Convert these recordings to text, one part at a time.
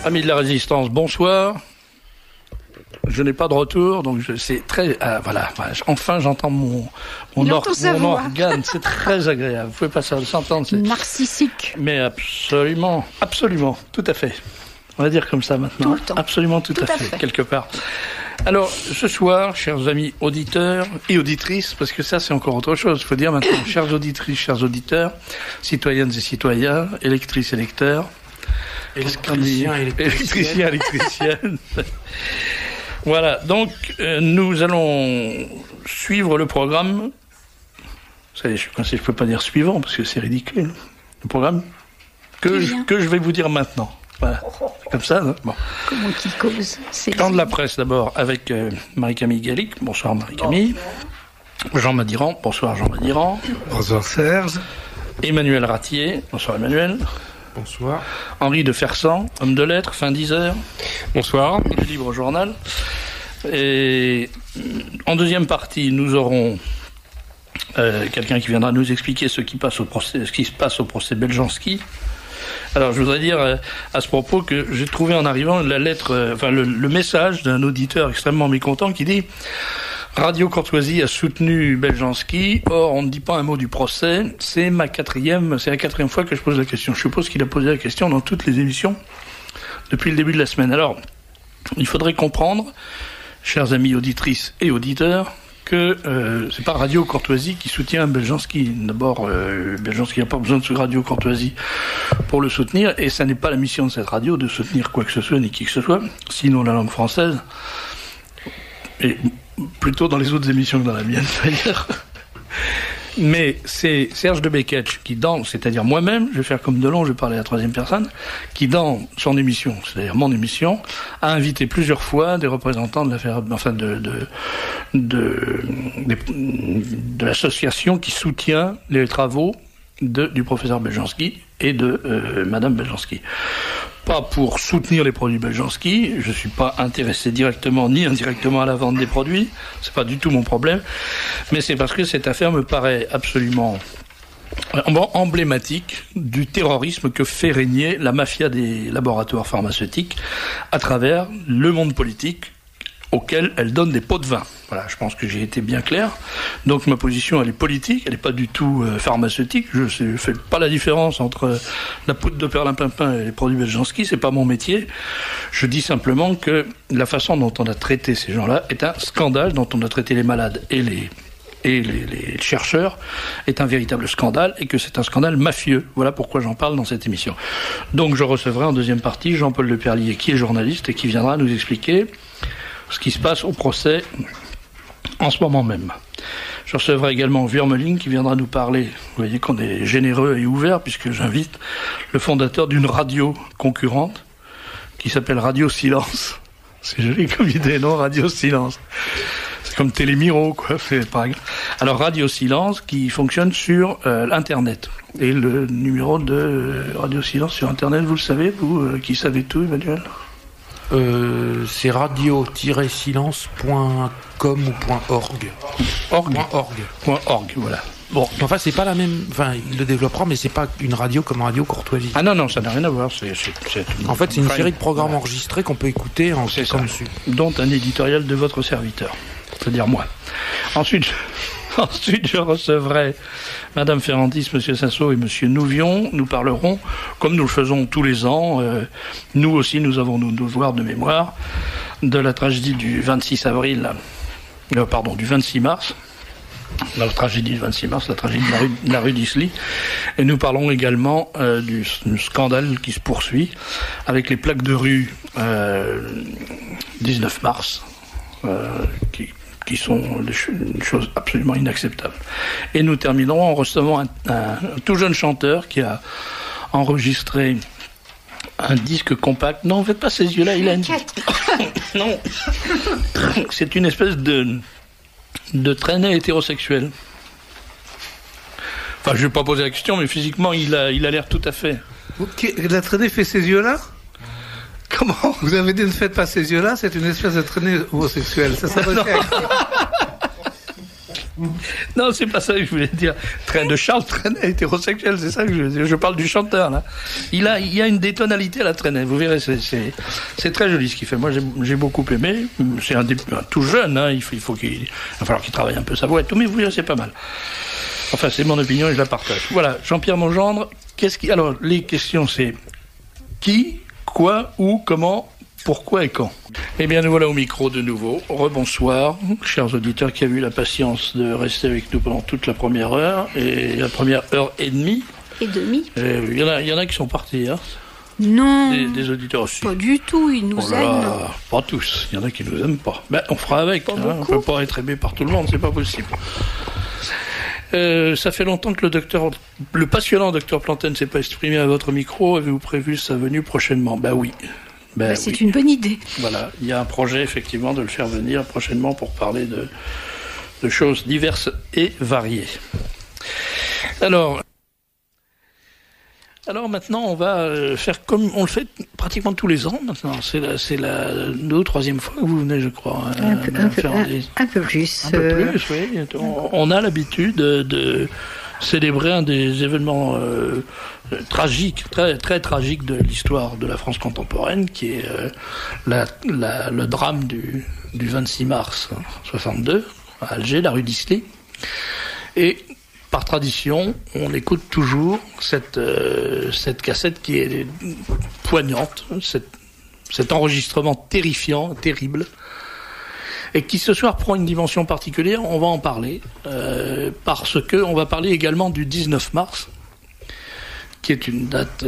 Amis de la Résistance, bonsoir. Je n'ai pas de retour, donc c'est très... voilà, enfin j'entends mon organe, c'est très agréable. Vous pouvez pas s'entendre. C'est narcissique. Mais absolument, tout à fait. On va dire comme ça maintenant. Tout le temps. Absolument tout à fait, quelque part. Alors, ce soir, chers amis auditeurs et auditrices, parce que ça c'est encore autre chose, il faut dire maintenant, chères auditrices, chers auditeurs, citoyennes et citoyens, électrices et électeurs, électriciens, électriciennes. Voilà, donc nous allons suivre le programme. Ça y est, je peux pas dire suivant parce que c'est ridicule. Le programme que je vais vous dire maintenant. Voilà, comme ça. Hein, bon. Comment qu'il cause? Temps de la presse d'abord avec Marie-Camille Gallic. Bonsoir Marie-Camille. Jean Madiran. Bonsoir Jean Madiran. Bonsoir Serge. Emmanuel Ratier. Bonsoir Emmanuel. Bonsoir. Henri de Fersan, homme de lettres, fin 10h. Bonsoir. Le Libre Journal. Et en deuxième partie, nous aurons quelqu'un qui viendra nous expliquer ce qui se passe au procès Beljanski. Alors, je voudrais dire à ce propos que j'ai trouvé en arrivant la lettre, le message d'un auditeur extrêmement mécontent qui dit: Radio Courtoisie a soutenu Beljanski, or on ne dit pas un mot du procès. C'est la quatrième fois que je pose la question. Je suppose qu'il a posé la question dans toutes les émissions depuis le début de la semaine. Alors, il faudrait comprendre, chers amis auditrices et auditeurs, que c'est pas Radio Courtoisie qui soutient Beljanski. D'abord, Beljanski n'a pas besoin de Radio Courtoisie pour le soutenir, et ça n'est pas la mission de cette radio de soutenir quoi que ce soit ni qui que ce soit, sinon la langue française. Et plutôt dans les autres émissions que dans la mienne, d'ailleurs. Mais c'est Serge de Beketch qui, c'est-à-dire moi-même, je vais faire comme Delon, je vais parler à la troisième personne, qui dans son émission, c'est-à-dire mon émission, a invité plusieurs fois des représentants de l'affaire, de l'association qui soutient les travaux du professeur Beljanski et de Madame Beljanski. Pas pour soutenir les produits Beljanski, je suis pas intéressé directement ni indirectement à la vente des produits, c'est pas du tout mon problème, mais c'est parce que cette affaire me paraît absolument emblématique du terrorisme que fait régner la mafia des laboratoires pharmaceutiques à travers le monde politique auquel elle donne des pots de vin. Voilà, je pense que j'ai été bien clair. Donc ma position, elle est politique, elle n'est pas du tout pharmaceutique. Je ne fais pas la différence entre la poudre de perlimpinpin et les produits Beljanski, c'est pas mon métier. Je dis simplement que la façon dont on a traité ces gens-là est un scandale, dont on a traité les malades et les chercheurs est un véritable scandale, et que c'est un scandale mafieux. Voilà pourquoi j'en parle dans cette émission. Donc je recevrai en deuxième partie Jean-Paul Leperlier, qui est journaliste et qui viendra nous expliquer ce qui se passe au procès en ce moment même. Je recevrai également Vurmeling qui viendra nous parler. Vous voyez qu'on est généreux et ouvert, puisque j'invite le fondateur d'une radio concurrente qui s'appelle Radio Silence. C'est joli comme idée, non? Radio Silence. C'est comme Télémiro, quoi. C'est pas grave. Alors Radio Silence qui fonctionne sur Internet. Et le numéro de Radio Silence sur Internet, vous le savez, vous qui savez tout, Emmanuel? C'est radio-silence.com ou .org. .org, voilà. Bon. Enfin, c'est pas la même. Enfin, il le développera, mais c'est pas une radio comme Radio Courtoisie. Ah non, ça n'a rien à voir. En fait, c'est une série de programmes enregistrés qu'on peut écouter en cliquant dessus. Dont un éditorial de votre serviteur, c'est-à-dire moi. Ensuite, je recevrai Madame Ferrandis, Monsieur Sasso et Monsieur Nouvion. Nous parlerons, comme nous le faisons tous les ans, nous aussi nous avons nos devoirs de mémoire, de la tragédie du 26 mars. La tragédie du 26 mars, la tragédie de la rue d'Isly. Et nous parlons également du scandale qui se poursuit avec les plaques de rue 19 mars, qui sont une chose absolument inacceptable. Et nous terminerons en recevant un tout jeune chanteur qui a enregistré un disque compact. Non, faites pas ces yeux-là, il a une... Non. C'est une espèce de traînée hétérosexuelle. Enfin, je vais pas poser la question, mais physiquement, il a l'air tout à fait... Okay. La traînée fait ces yeux-là? Comment? Vous avez dit ne faites pas ces yeux-là, c'est une espèce de traînée homosexuelle. Ça s'appelle. Non, c'est pas ça que je voulais dire. De Charles Trenet, hétérosexuel, c'est ça que je veux dire. Je parle du chanteur, là. Il y a une détonalité à la Trenet. Vous verrez, c'est très joli ce qu'il fait. Moi, j'ai beaucoup aimé. C'est un tout jeune, hein. Il va falloir qu'il travaille un peu sa voix et tout, mais vous verrez, c'est pas mal. Enfin, c'est mon opinion et je la partage. Voilà, Jean-Pierre Mongendre, alors, les questions, c'est qui, quoi, où, comment, pourquoi et quand. Eh bien, nous voilà au micro de nouveau. Rebonsoir, chers auditeurs qui avez eu la patience de rester avec nous pendant toute la première heure et la première heure et demie. Et demie. Il y en a qui sont partis, hein. Non. Des auditeurs aussi. Pas du tout, ils nous aiment. Pas tous. Il y en a qui nous aiment pas. Ben, on fera avec. Hein. On peut pas être aimé par tout le monde, c'est pas possible. Ça fait longtemps que le passionnant docteur Plantin ne s'est pas exprimé à votre micro. Avez-vous prévu sa venue prochainement? Ben oui. C'est une bonne idée. Voilà, il y a un projet effectivement de le faire venir prochainement pour parler de choses diverses et variées. Alors maintenant, on va faire comme on le fait pratiquement tous les ans maintenant. C'est la 2 ou 3e fois que vous venez, je crois. Un peu plus. Un peu plus, oui. On a l'habitude de célébrer un des événements tragiques, très, très tragiques de l'histoire de la France contemporaine, qui est le drame du 26 mars 62, à Alger, la rue d'Isly. Et par tradition, on écoute toujours cette cassette qui est poignante, cet enregistrement terrifiant, terrible, et qui ce soir prend une dimension particulière. On va en parler, parce que on va parler également du 19 mars, qui est une date,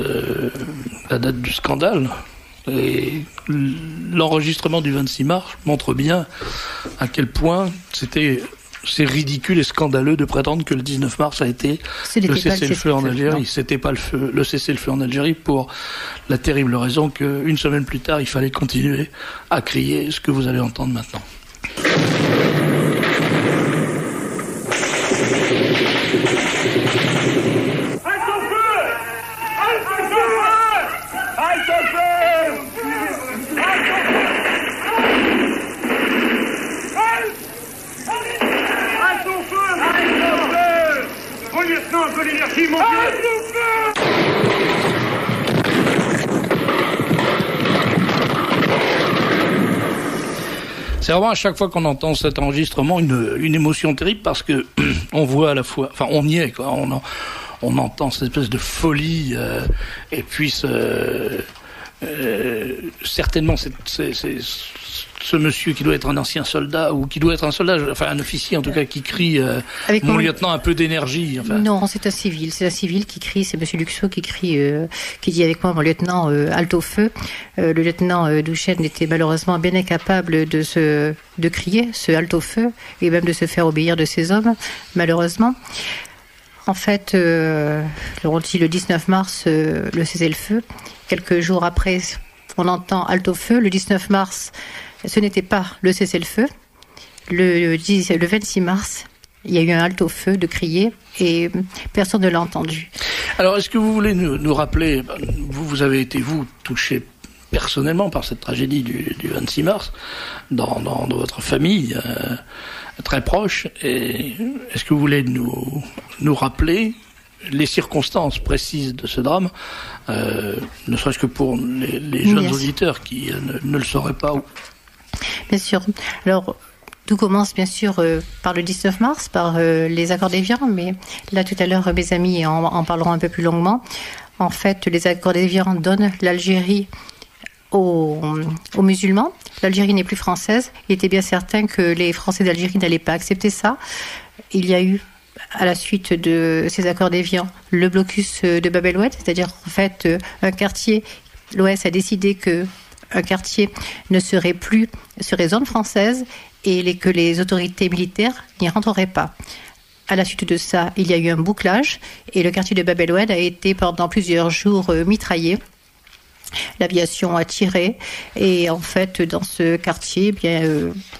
la date du scandale. Et l'enregistrement du 26 mars montre bien à quel point c'est ridicule et scandaleux de prétendre que le 19 mars a été le cessez-le-feu en Algérie. C'était pas le cessez-le-feu en Algérie pour la terrible raison qu'une semaine plus tard, il fallait continuer à crier ce que vous allez entendre maintenant. C'est vraiment à chaque fois qu'on entend cet enregistrement une émotion terrible, parce que on voit à la fois, enfin on y est quoi, on entend cette espèce de folie et puis certainement ce monsieur qui doit être un ancien soldat, ou qui doit être un soldat, enfin un officier en tout cas, qui crie mon lieutenant, un peu d'énergie. Enfin. Non, c'est un civil qui crie, c'est monsieur Luxo qui crie, qui dit avec moi mon lieutenant, halte au feu. Le lieutenant Douchen était malheureusement bien incapable de crier ce halte au feu, et même de se faire obéir de ses hommes, malheureusement. En fait, on dit le 19 mars, le cessez-le-feu. Quelques jours après, on entend halte au feu. Le 19 mars, ce n'était pas le cessez-le-feu. Le 26 mars, il y a eu un halte au feu de crier et personne ne l'a entendu. Alors, est-ce que vous voulez nous rappeler, vous avez été, touché personnellement par cette tragédie du 26 mars, dans votre famille très proche, et est-ce que vous voulez nous rappeler les circonstances précises de ce drame, ne serait-ce que pour les jeunes auditeurs qui ne le sauraient pas. Bien sûr. Alors, tout commence bien sûr par le 19 mars, par les accords d'Évian, mais là tout à l'heure mes amis en parleront un peu plus longuement. En fait, les accords d'Évian donnent l'Algérie aux musulmans. L'Algérie n'est plus française. Il était bien certain que les Français d'Algérie n'allaient pas accepter ça. Il y a eu, à la suite de ces accords d'Évian, le blocus de Bab el-Oued, c'est-à-dire en fait un quartier, l'OS a décidé que un quartier serait zone française et que les autorités militaires n'y rentreraient pas. À la suite de ça, il y a eu un bouclage et le quartier de Bab el-Oued a été pendant plusieurs jours mitraillé. L'aviation a tiré et en fait dans ce quartier,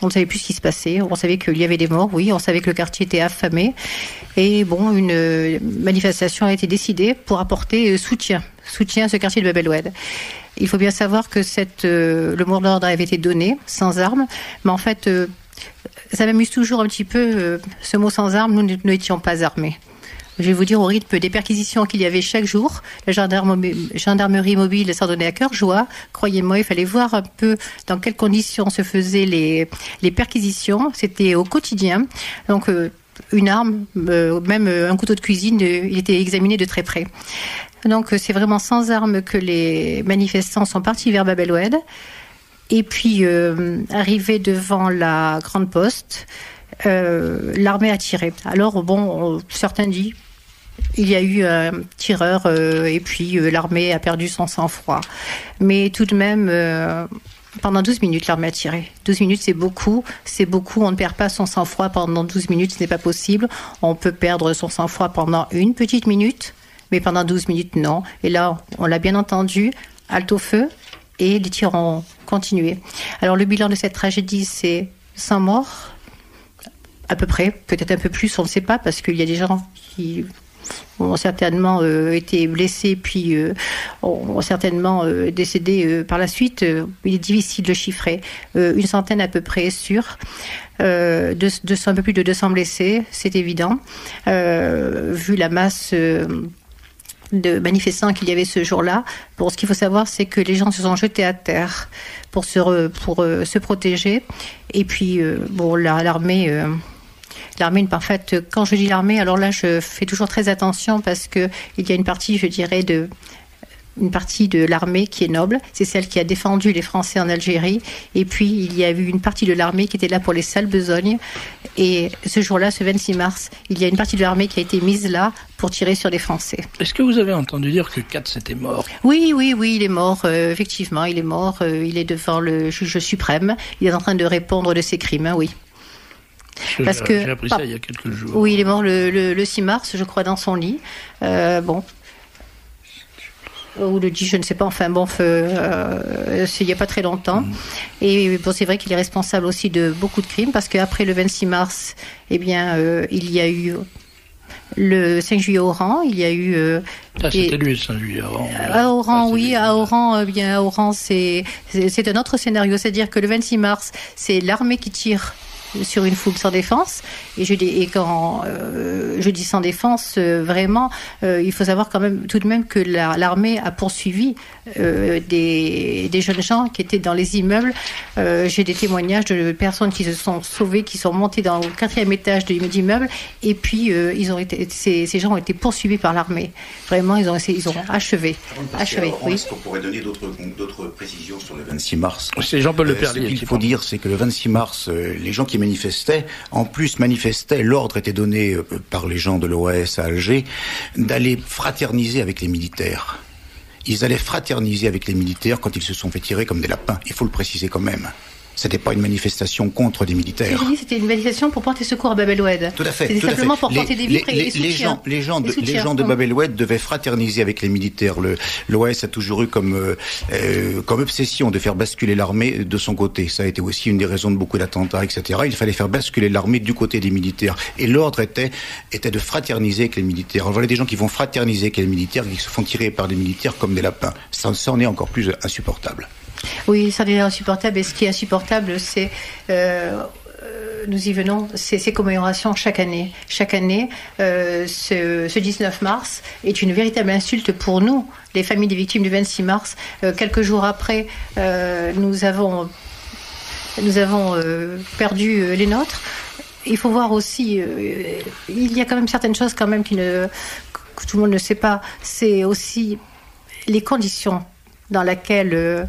on ne savait plus ce qui se passait. On savait qu'il y avait des morts, oui, on savait que le quartier était affamé et une manifestation a été décidée pour apporter soutien à ce quartier de Bab el-Oued. Il faut bien savoir que le mot d'ordre avait été donné sans armes, mais en fait ça m'amuse toujours un petit peu, ce mot sans armes, nous n'étions pas armés. Je vais vous dire, au rythme des perquisitions qu'il y avait chaque jour, la gendarmerie mobile s'en donnait à cœur joie. Croyez-moi, il fallait voir un peu dans quelles conditions se faisaient les perquisitions. C'était au quotidien. Donc, une arme, même un couteau de cuisine, il était examiné de très près. Donc, c'est vraiment sans armes que les manifestants sont partis vers Bab el-Oued. Et puis, arrivés devant la Grande Poste, l'armée a tiré. Alors, bon, certains disent, il y a eu un tireur et puis l'armée a perdu son sang-froid. Mais tout de même, pendant 12 minutes, l'armée a tiré. 12 minutes, c'est beaucoup. On ne perd pas son sang-froid pendant 12 minutes, ce n'est pas possible. On peut perdre son sang-froid pendant une petite minute, mais pendant 12 minutes, non. Et là, on l'a bien entendu, halte au feu, et les tirs ont continué. Alors, le bilan de cette tragédie, c'est 100 morts, à peu près, peut-être un peu plus, on ne sait pas, parce qu'il y a des gens qui ont certainement été blessés, puis ont certainement décédé par la suite. Il est difficile de chiffrer. Une centaine à peu près sûr. Un peu plus de 200 blessés, c'est évident. Vu la masse de manifestants qu'il y avait ce jour-là. Bon, ce qu'il faut savoir, c'est que les gens se sont jetés à terre pour se protéger. Et puis, bon, l'armée... L'armée, en fait, quand je dis l'armée, alors là, je fais toujours très attention parce que il y a une partie, je dirais, une partie de l'armée qui est noble. C'est celle qui a défendu les Français en Algérie. Et puis, il y a eu une partie de l'armée qui était là pour les sales besognes. Et ce jour-là, ce 26 mars, il y a une partie de l'armée qui a été mise là pour tirer sur les Français. Est-ce que vous avez entendu dire que Katz était mort ? Oui, il est mort. Effectivement, il est mort. Il est devant le juge suprême. Il est en train de répondre de ses crimes, oui. Parce que j'ai appris ça il y a quelques jours. Oui, il est mort le 6 mars, je crois, dans son lit. Bon. Ou le 10, je ne sais pas. Enfin, bon, c'est il n'y a pas très longtemps. Et bon, c'est vrai qu'il est responsable aussi de beaucoup de crimes, parce qu'après le 26 mars, eh bien, il y a eu le 5 juillet à Oran, il y a eu... c'était lui, le 5 juillet à Oran. À Oran, oui, à Oran, bien, à Oran, c'est un autre scénario. C'est-à-dire que le 26 mars, c'est l'armée qui tire sur une foule sans défense. Quand je dis sans défense, vraiment, il faut savoir quand même, tout de même, que l'armée a poursuivi des jeunes gens qui étaient dans les immeubles. J'ai des témoignages de personnes qui se sont sauvées, qui sont montées dans le 4e étage de l'immeuble, et puis ces gens ont été poursuivis par l'armée. Vraiment, ils ont achevé. Oui. Est-ce qu'on pourrait donner d'autres précisions sur le 26 mars ? C'est Jean-Paul Leperlier. Ce qu'il faut dire, c'est que le 26 mars, les gens qui manifestaient, l'ordre était donné par les gens de l'OAS à Alger, d'aller fraterniser avec les militaires. Ils allaient fraterniser avec les militaires quand ils se sont fait tirer comme des lapins. Il faut le préciser quand même. C'était pas une manifestation contre des militaires. C'était une manifestation pour porter secours à Bab el-Oued. Tout à fait. C'était simplement pour porter des vivres et les gens de Bab el-Oued devaient fraterniser avec les militaires. L'OAS a toujours eu comme obsession de faire basculer l'armée de son côté. Ça a été aussi une des raisons de beaucoup d'attentats, etc. Il fallait faire basculer l'armée du côté des militaires. Et l'ordre était de fraterniser avec les militaires. Alors, voilà des gens qui vont fraterniser avec les militaires, qui se font tirer par des militaires comme des lapins. Ça en est encore plus insupportable. Oui, ça devient insupportable. Et ce qui est insupportable, c'est, nous y venons, c'est ces commémorations chaque année. Chaque année, ce 19 mars est une véritable insulte pour nous, les familles des victimes du 26 mars. Quelques jours après, nous avons perdu les nôtres. Il faut voir aussi, il y a quand même certaines choses quand même que tout le monde ne sait pas. C'est aussi les conditions dans lesquelles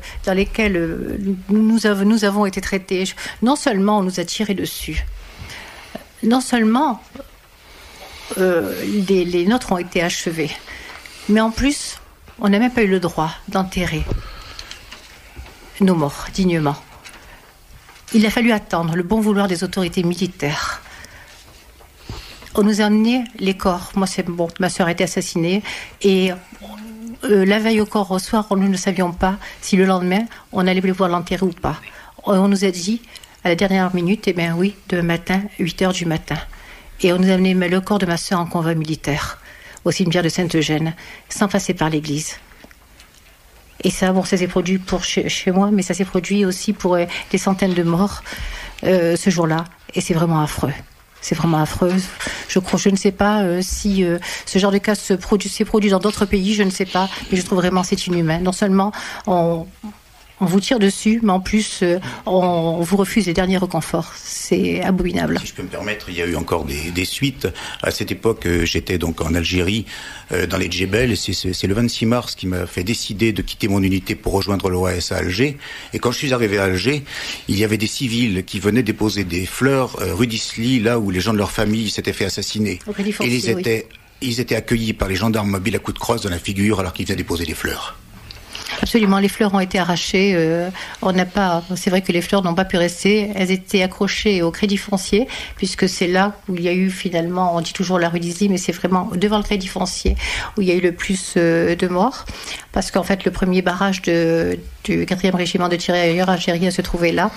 nous avons été traités. Non seulement on nous a tiré dessus, non seulement les nôtres ont été achevés, mais en plus, on n'a même pas eu le droit d'enterrer nos morts dignement. Il a fallu attendre le bon vouloir des autorités militaires. On nous a amené les corps. Moi, ma sœur a été assassinée et la veille au soir, nous ne savions pas si le lendemain, on allait pouvoir l'enterrer ou pas. On nous a dit, à la dernière minute, oui, demain matin, 8h du matin. Et on nous a amené le corps de ma sœur en convoi militaire, au cimetière de Sainte-Eugène, sans passer par l'église. Et ça, ça s'est produit pour chez moi, mais ça s'est produit aussi pour des centaines de morts. ce jour-là. Et c'est vraiment affreux. C'est vraiment affreux. Je ne sais pas si ce genre de cas s'est produit dans d'autres pays, je ne sais pas, mais je trouve vraiment c'est inhumain. Non seulement on vous tire dessus, mais en plus, on vous refuse les derniers réconforts. C'est abominable. Si je peux me permettre, il y a eu encore des suites. À cette époque, j'étais donc en Algérie, dans les Djebel. C'est le 26 mars qui m'a fait décider de quitter mon unité pour rejoindre l'OAS à Alger. Et quand je suis arrivé à Alger, il y avait des civils qui venaient déposer des fleurs rue d'Isly, là où les gens de leur famille s'étaient fait assassiner. Et ils étaient accueillis par les gendarmes mobiles à coups de crosse dans la figure alors qu'ils venaient déposer des fleurs. Absolument, les fleurs ont été arrachées. C'est vrai que les fleurs n'ont pas pu rester. Elles étaient accrochées au crédit foncier, puisque c'est là où il y a eu finalement, on dit toujours la rue d'Isly, mais c'est vraiment devant le crédit foncier où il y a eu le plus de morts. Parce qu'en fait, le premier barrage du 4e régiment de tirailleurs algériens se trouvait là.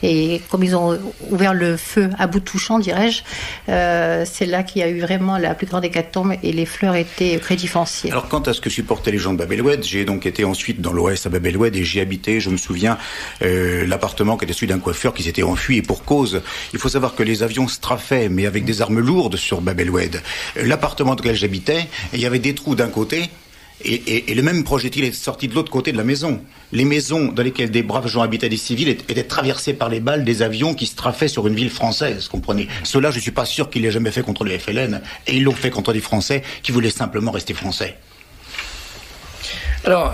Et comme ils ont ouvert le feu à bout touchant, dirais-je, c'est là qu'il y a eu vraiment la plus grande hécatombe et les fleurs étaient au crédit foncier. Alors, quant à ce que supportaient les gens de Bab el-Oued, j'ai donc été ensuite dans l'OAS à Bab el-Oued et j'y habitais, je me souviens, l'appartement qui était celui d'un coiffeur qui s'était enfui et pour cause. Il faut savoir que les avions strafaient, mais avec des armes lourdes sur Bab el-Oued. L'appartement dans lequel j'habitais, il y avait des trous d'un côté et le même projectile est sorti de l'autre côté de la maison. Les maisons dans lesquelles des braves gens habitaient, des civils, étaient traversées par les balles des avions qui strafaient sur une ville française, comprenez. Cela, je ne suis pas sûr qu'ils l'aient jamais fait contre le FLN, et ils l'ont fait contre des Français qui voulaient simplement rester français. Alors,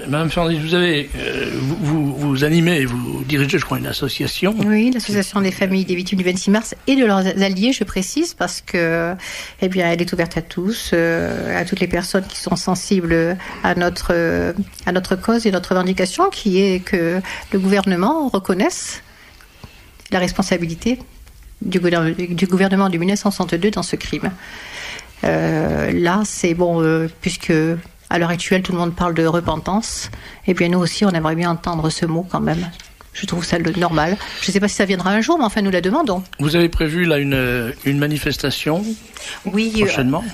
Madame Fernandez, vous animez et vous dirigez, je crois, une association. Oui, l'association des familles des victimes du 26 mars et de leurs alliés, je précise, parce que, eh bien, elle est ouverte à tous, à toutes les personnes qui sont sensibles à notre cause et notre revendication, qui est que le gouvernement reconnaisse la responsabilité du gouvernement de 1962 dans ce crime. Là, c'est bon, puisque à l'heure actuelle, tout le monde parle de repentance. Eh bien, nous aussi, on aimerait bien entendre ce mot quand même. Je trouve ça normal. Je ne sais pas si ça viendra un jour, mais enfin, nous la demandons. Vous avez prévu là une manifestation prochainement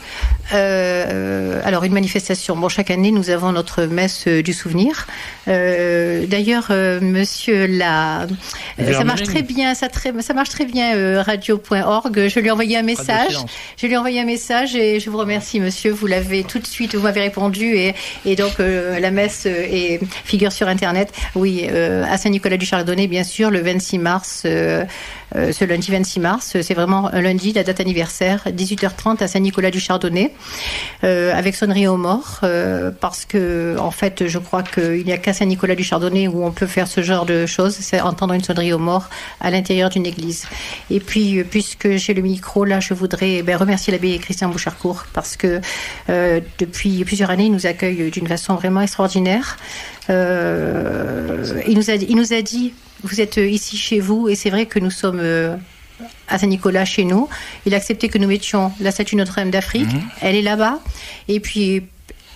alors, une manifestation. Bon, chaque année, nous avons notre messe du souvenir. D'ailleurs, monsieur ça marche très bien, ça marche très bien, radio.org. Je lui ai envoyé un message. Et je vous remercie, monsieur. Vous l'avez tout de suite, vous m'avez répondu et donc la messe figure sur Internet. Oui, à Saint-Nicolas du Chardonnay, bien sûr, le 26 mars. Ce lundi 26 mars, c'est vraiment un lundi, la date anniversaire, 18h30 à Saint-Nicolas du Chardonnay, avec sonnerie aux morts, parce que en fait, je crois qu'il n'y a qu'à Saint-Nicolas du Chardonnay où on peut faire ce genre de choses, c'est entendre une sonnerie aux morts à l'intérieur d'une église. Et puis, puisque j'ai le micro, là, je voudrais remercier l'abbé Christian Boucharcourt, parce que depuis plusieurs années, il nous accueille d'une façon vraiment extraordinaire. Il nous a dit, vous êtes ici chez vous, et c'est vrai que nous sommes à Saint-Nicolas chez nous. Il a accepté que nous mettions la statue Notre-Dame d'Afrique. Elle est là-bas. Et puis,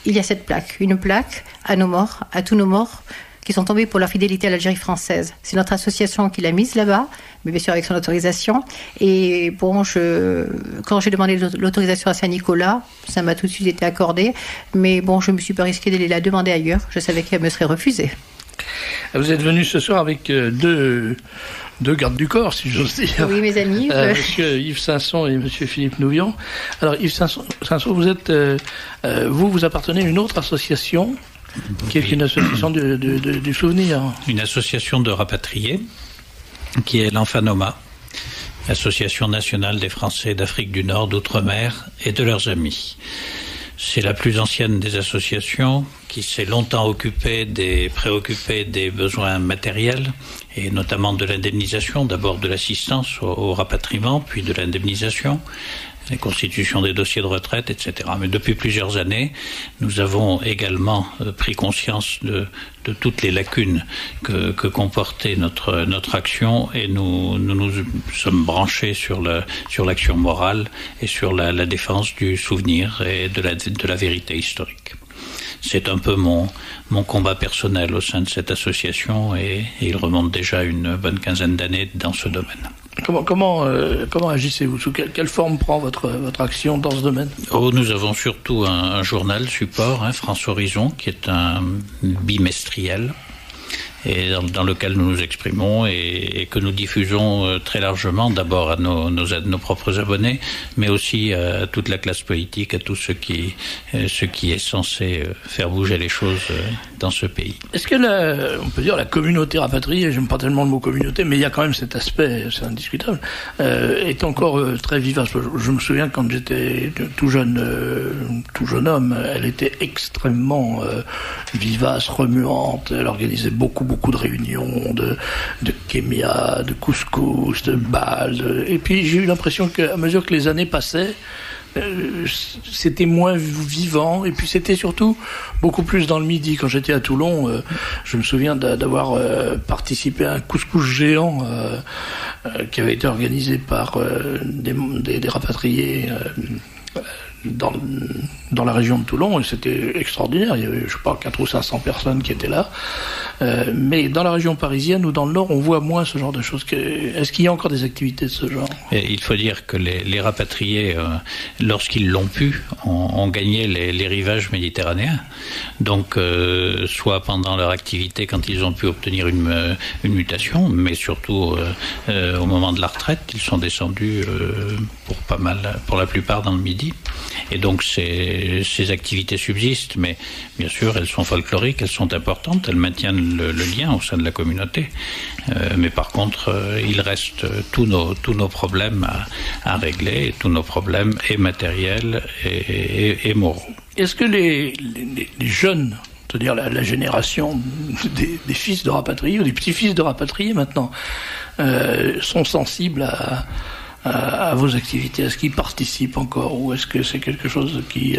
il y a cette plaque, une plaque à nos morts, à tous nos morts qui sont tombés pour leur fidélité à l'Algérie française. C'est notre association qui l'a mise là-bas, mais bien sûr avec son autorisation. Et bon, quand j'ai demandé l'autorisation à Saint-Nicolas, ça m'a tout de suite été accordé. Mais bon, je ne me suis pas risquée d'aller la demander ailleurs. Je savais qu'elle me serait refusée. Vous êtes venu ce soir avec deux gardes du corps, si j'ose dire. Oui, mes amis. Monsieur Yves Sanson et monsieur Philippe Nouvion. Alors, Yves Sanson, vous appartenez à une autre association, qui est une association du souvenir. Une association de rapatriés, qui est l'Enfanoma, Association nationale des Français d'Afrique du Nord, d'Outre-mer et de leurs amis. C'est la plus ancienne des associations qui s'est longtemps préoccupée des besoins matériels et notamment de l'indemnisation, d'abord de l'assistance au rapatriement, puis de l'indemnisation, la constitution des dossiers de retraite, etc. Mais depuis plusieurs années, nous avons également pris conscience de toutes les lacunes que comportait notre action et nous sommes branchés sur l'action morale et sur la défense du souvenir et de la vérité historique. C'est un peu mon combat personnel au sein de cette association et il remonte déjà une bonne quinzaine d'années dans ce domaine. Comment agissez-vous? Sous quelle forme prend votre action dans ce domaine? Nous avons surtout un journal support, France Horizon, qui est un bimestriel, et dans lequel nous nous exprimons et que nous diffusons très largement, d'abord à nos propres abonnés, mais aussi à toute la classe politique, à tout ce qui est censé faire bouger les choses dans ce pays. Est-ce que on peut dire la communauté rapatriée, j'aime pas tellement le mot communauté, mais il y a quand même cet aspect, c'est indiscutable, est encore très vivace. Je me souviens quand j'étais tout jeune homme, elle était extrêmement vivace, remuante, elle organisait beaucoup de réunions, de kémia, de couscous, de bal, et puis j'ai eu l'impression qu'à mesure que les années passaient, c'était moins vivant, et puis c'était surtout beaucoup plus dans le Midi. Quand j'étais à Toulon, je me souviens d'avoir participé à un couscous géant qui avait été organisé par des rapatriés dans la région de Toulon, et c'était extraordinaire. Il y avait, je sais pas, 400 ou 500 personnes qui étaient là. Mais dans la région parisienne ou dans le Nord, on voit moins ce genre de choses. Est-ce qu'il y a encore des activités de ce genre ? Et il faut dire que les rapatriés, lorsqu'ils l'ont pu, ont gagné les rivages méditerranéens. Donc, soit pendant leur activité, quand ils ont pu obtenir une mutation, mais surtout au moment de la retraite, ils sont descendus pour la plupart dans le Midi. Et donc ces activités subsistent, mais bien sûr elles sont folkloriques, elles sont importantes, elles maintiennent le lien au sein de la communauté. Mais par contre, il reste tous nos problèmes à régler, tous nos problèmes et matériels et moraux. Est-ce que les jeunes, c'est-à-dire la génération des fils de rapatriés ou des petits-fils de rapatriés maintenant, sont sensibles à vos activités? Est-ce qu'ils participent encore, ou est-ce que c'est quelque chose qui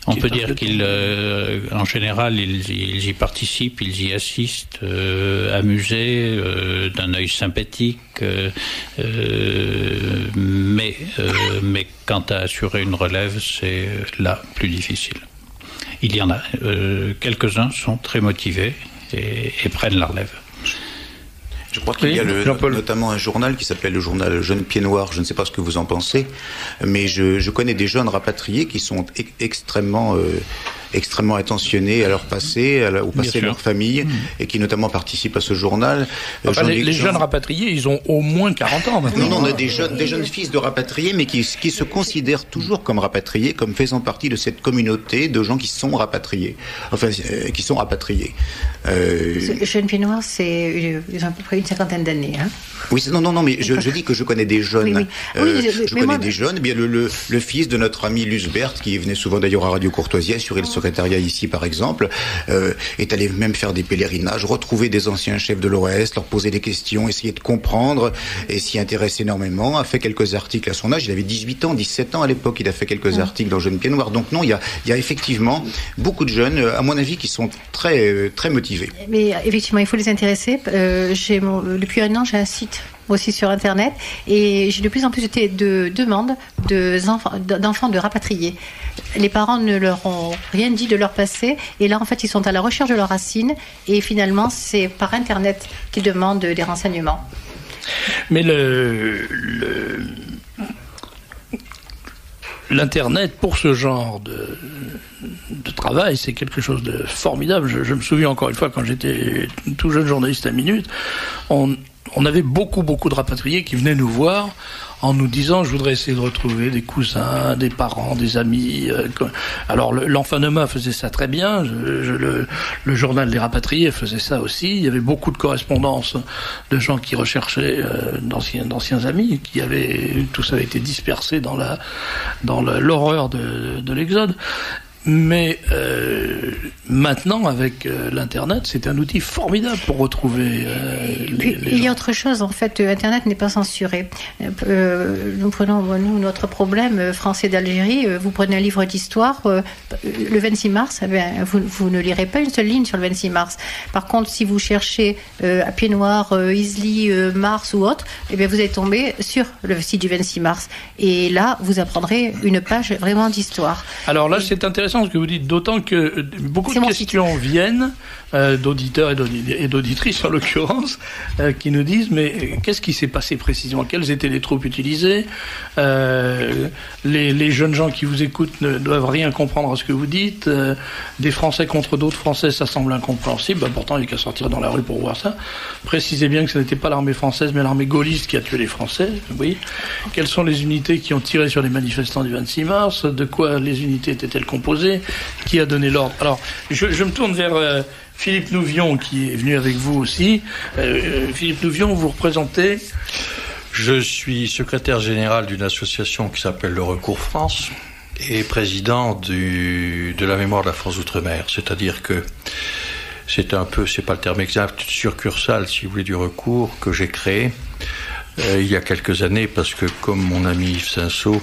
on peut dire qu'en général, ils y participent, ils y assistent, amusés, d'un œil sympathique, mais quant à assurer une relève, c'est là plus difficile. Il y en a. Quelques-uns sont très motivés et prennent la relève. Je crois qu'il y a notamment un journal qui s'appelle le journal Jeune Pied Noir. Je ne sais pas ce que vous en pensez, mais je connais des jeunes rapatriés qui sont extrêmement attentionnés à leur passé, au passé de leur famille, et qui notamment participent à ce journal. Les jeunes rapatriés, ils ont au moins 40 ans maintenant. Non, on a des jeunes fils de rapatriés, mais qui se considèrent toujours comme rapatriés, comme faisant partie de cette communauté de gens qui sont rapatriés. Enfin, qui sont rapatriés. Jeune Pied Noir, ils ont à peu près une cinquantaine d'années. Hein. Oui, non, mais je dis que je connais des jeunes. Je connais des jeunes. Bien, le fils de notre ami Lusbert, qui venait souvent d'ailleurs à Radio Courtoisie, assurer le secrétariat ici par exemple, est allé même faire des pèlerinages, retrouver des anciens chefs de l'OAS, leur poser des questions, essayer de comprendre, et s'y intéresser énormément, a fait quelques articles à son âge. Il avait 18 ans, 17 ans à l'époque, il a fait quelques articles dans Jeune Pied Noir. Donc non, il y a effectivement beaucoup de jeunes, à mon avis, qui sont très, très motivés. Mais effectivement, il faut les intéresser. Depuis un an, j'ai un site aussi sur Internet, et j'ai de plus en plus de demandes d'enfants de rapatriés. Les parents ne leur ont rien dit de leur passé, et là en fait ils sont à la recherche de leurs racines, et finalement c'est par Internet qu'ils demandent des renseignements. Mais l'Internet, pour ce genre de travail, c'est quelque chose de formidable. Je me souviens encore une fois, quand j'étais tout jeune journaliste à Minute, on avait beaucoup de rapatriés qui venaient nous voir en nous disant: je voudrais essayer de retrouver des cousins, des parents, des amis. Alors l'Enfanema faisait ça très bien, le journal des rapatriés faisait ça aussi. Il y avait beaucoup de correspondances de gens qui recherchaient d'anciens amis, tout ça avait été dispersé dans l'horreur de l'Exode. Mais maintenant, avec l'Internet, c'est un outil formidable pour retrouver les gens. Il y a autre chose, en fait, Internet n'est pas censuré. Nous prenons, notre problème français d'Algérie. Vous prenez un livre d'histoire, le 26 mars, vous ne lirez pas une seule ligne sur le 26 mars. Par contre, si vous cherchez à Pied Noir, Isly, Mars ou autre, vous allez tomber sur le site du 26 mars. Et là, vous apprendrez une page vraiment d'histoire. Alors là, c'est intéressant ce que vous dites, d'autant que beaucoup de questions viennent d'auditeurs et d'auditrices, en l'occurrence, qui nous disent, mais qu'est-ce qui s'est passé précisément? Quelles étaient les troupes utilisées? Les jeunes gens qui vous écoutent ne doivent rien comprendre à ce que vous dites. Des Français contre d'autres Français, ça semble incompréhensible. Pourtant, il n'y a qu'à sortir dans la rue pour voir ça. Précisez bien que ce n'était pas l'armée française, mais l'armée gaulliste qui a tué les Français. Oui. Quelles sont les unités qui ont tiré sur les manifestants du 26 mars? De quoi les unités étaient-elles composées? Qui a donné l'ordre? Alors, je me tourne vers Philippe Nouvion, qui est venu avec vous aussi. Philippe Nouvion, vous représentez... Je suis secrétaire général d'une association qui s'appelle le Recours France et président de la mémoire de la France d'Outre-mer. C'est-à-dire que c'est pas le terme exact, une succursale, si vous voulez, du Recours que j'ai créé il y a quelques années, parce que comme mon ami Yves Saint-Sault,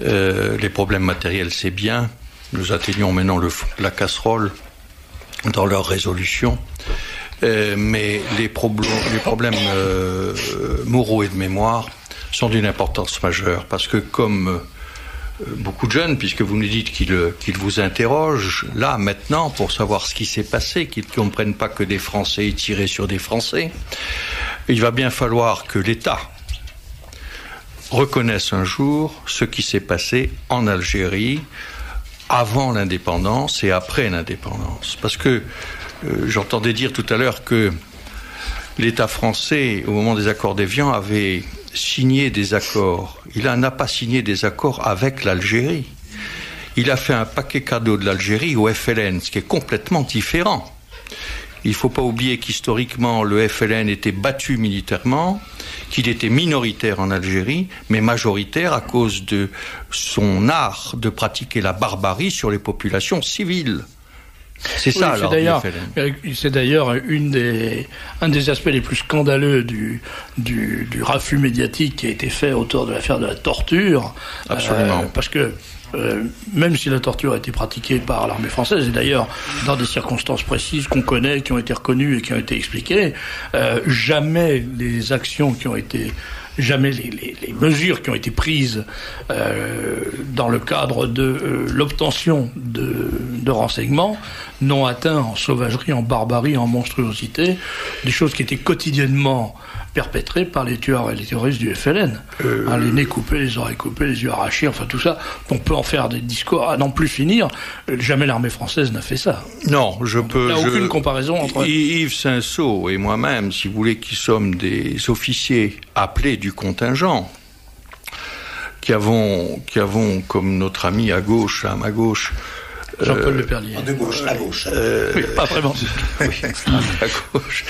les problèmes matériels, c'est bien. Nous atteignons maintenant le fond de la casserole dans leur résolution. Mais les problèmes moraux et de mémoire sont d'une importance majeure, parce que comme beaucoup de jeunes, puisque vous nous dites qu'ils vous interrogent, là, maintenant, pour savoir ce qui s'est passé, qu'ils ne comprennent pas que des Français aient tiré sur des Français, il va bien falloir que l'État reconnaisse un jour ce qui s'est passé en Algérie avant l'indépendance et après l'indépendance. Parce que j'entendais dire tout à l'heure que l'État français, au moment des accords d'Évian, avait signé des accords. Il n'a pas signé des accords avec l'Algérie. Il a fait un paquet cadeau de l'Algérie au FLN, ce qui est complètement différent. Il ne faut pas oublier qu'historiquement, le FLN était battu militairement, qu'il était minoritaire en Algérie, mais majoritaire à cause de son art de pratiquer la barbarie sur les populations civiles. C'est ça, alors, c'est d'ailleurs un des aspects les plus scandaleux du raffut médiatique qui a été fait autour de l'affaire de la torture. Absolument. Parce que même si la torture a été pratiquée par l'armée française, et d'ailleurs dans des circonstances précises qu'on connaît, qui ont été reconnues et qui ont été expliquées, jamais les actions qui ont été... Jamais les mesures qui ont été prises dans le cadre de l'obtention de renseignements n'ont atteint en sauvagerie, en barbarie, en monstruosité, des choses qui étaient quotidiennement perpétrées par les tueurs et les terroristes du FLN. Les nez coupés, les oreilles coupées, les yeux arrachés, enfin tout ça. On peut en faire des discours à n'en plus finir. Jamais l'armée française n'a fait ça. Non, il n'y a aucune comparaison entre... Yves Saint-Sault et moi-même, si vous voulez, qui sommes des officiers appelés du contingent, qui avons comme notre ami à gauche, à ma gauche, Jean-Paul Leperlier. De gauche, à gauche. Oui, pas vraiment. Oui, à gauche.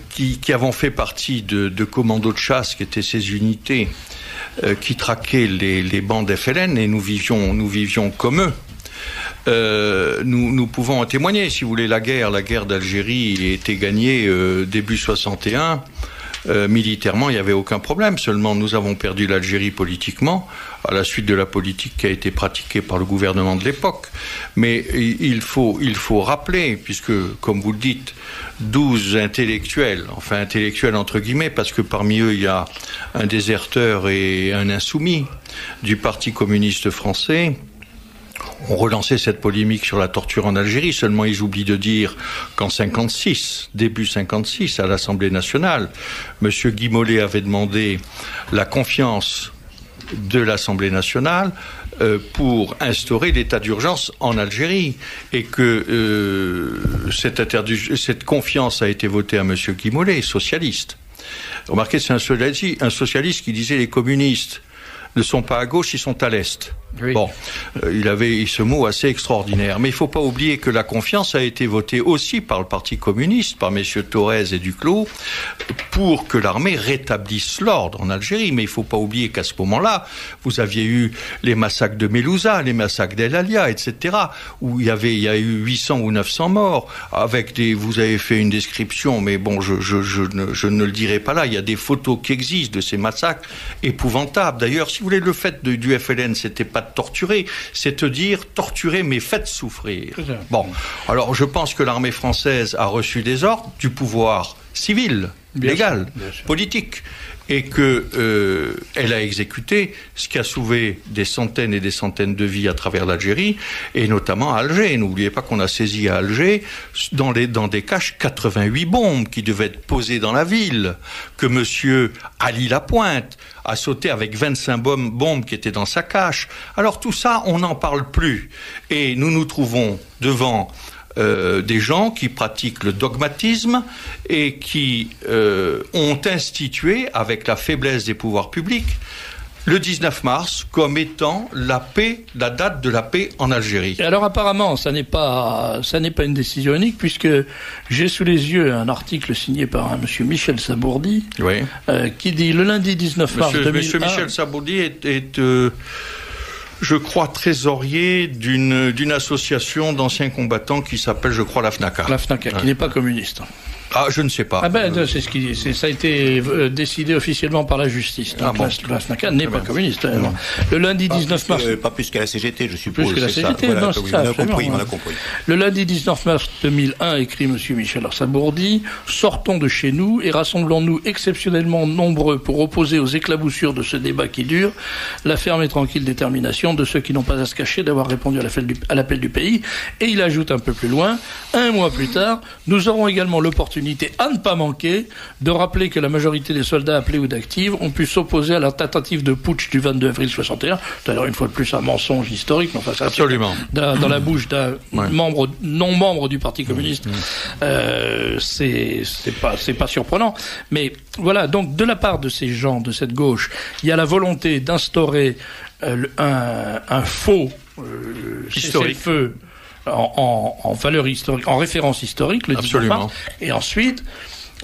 Qui avons fait partie de commandos de chasse, qui étaient ces unités qui traquaient les bandes FLN, et nous vivions comme eux. Nous pouvons en témoigner. Si vous voulez, la guerre d'Algérie a été gagnée début 61. Militairement, il n'y avait aucun problème. Seulement, nous avons perdu l'Algérie politiquement, à la suite de la politique qui a été pratiquée par le gouvernement de l'époque. Mais il faut rappeler, puisque, comme vous le dites, 12 intellectuels, enfin intellectuels entre guillemets, parce que parmi eux, il y a un déserteur et un insoumis du Parti communiste français, ont relancé cette polémique sur la torture en Algérie. Seulement, ils oublient de dire qu'en 56, début 56, à l'Assemblée nationale, M. Guy Mollet avait demandé la confiance de l'Assemblée nationale pour instaurer l'état d'urgence en Algérie, et que cette confiance a été votée à M. Guy Mollet, socialiste. Remarquez, c'est un socialiste qui disait les communistes ne sont pas à gauche, ils sont à l'est. Oui. Bon, il avait ce mot assez extraordinaire. Mais il ne faut pas oublier que la confiance a été votée aussi par le Parti communiste, par messieurs Thorez et Duclos, pour que l'armée rétablisse l'ordre en Algérie. Mais il ne faut pas oublier qu'à ce moment-là, vous aviez eu les massacres de Melouza, les massacres d'El Alia, etc., où il y a eu 800 ou 900 morts, vous avez fait une description, mais bon, je ne le dirai pas là. Il y a des photos qui existent de ces massacres épouvantables. D'ailleurs, si vous voulez, le fait du FLN, c'était pas de torturer, c'est de dire torturer mais faites souffrir. Bon, alors je pense que l'armée française a reçu des ordres du pouvoir civil, légale, politique. Et que elle a exécuté ce qui a sauvé des centaines et des centaines de vies à travers l'Algérie, et notamment à Alger. N'oubliez pas qu'on a saisi à Alger, dans des caches, 88 bombes qui devaient être posées dans la ville, que monsieur Ali Lapointe a sauté avec 25 bombes qui étaient dans sa cache. Alors tout ça, on n'en parle plus. Et nous nous trouvons devant des gens qui pratiquent le dogmatisme et qui ont institué, avec la faiblesse des pouvoirs publics, le 19 mars comme étant la date de la paix en Algérie. Et alors apparemment, ça n'est pas une décision unique, puisque j'ai sous les yeux un article signé par un monsieur Michel Sabourdi, qui dit le lundi 19 mars 2001... Monsieur Michel Sabourdi est je crois, trésorier d'une association d'anciens combattants qui s'appelle, je crois, la FNACA. La FNACA, qui n'est pas communiste. Ah, je ne sais pas. Ah ben, ça a été décidé officiellement par la justice. Donc la FNACA n'est pas communiste. Le lundi 19 mars... Pas plus qu'à la CGT, je suppose. Plus que la CGT, voilà, non, c'est ça, on a compris. Le lundi 19 mars 2001, écrit M. Michel Sabourdi, « Sortons de chez nous et rassemblons-nous exceptionnellement nombreux pour opposer aux éclaboussures de ce débat qui dure la ferme et tranquille détermination de ceux qui n'ont pas à se cacher d'avoir répondu à l'appel du pays. » Et il ajoute un peu plus loin, « Un mois plus tard, nous aurons également l'opportunité à ne pas manquer de rappeler que la majorité des soldats appelés ou d'actifs ont pu s'opposer à la tentative de putsch du 22 avril 61. C'est-à-dire, une fois de plus, un mensonge historique. Mais enfin, ça, absolument. Dans la bouche d'un non-membre du Parti communiste. C'est pas surprenant. Mais voilà, donc, de la part de ces gens, de cette gauche, il y a la volonté d'instaurer un faux cessez-le-feu en valeur historique, en référence historique, le 19 mars, et ensuite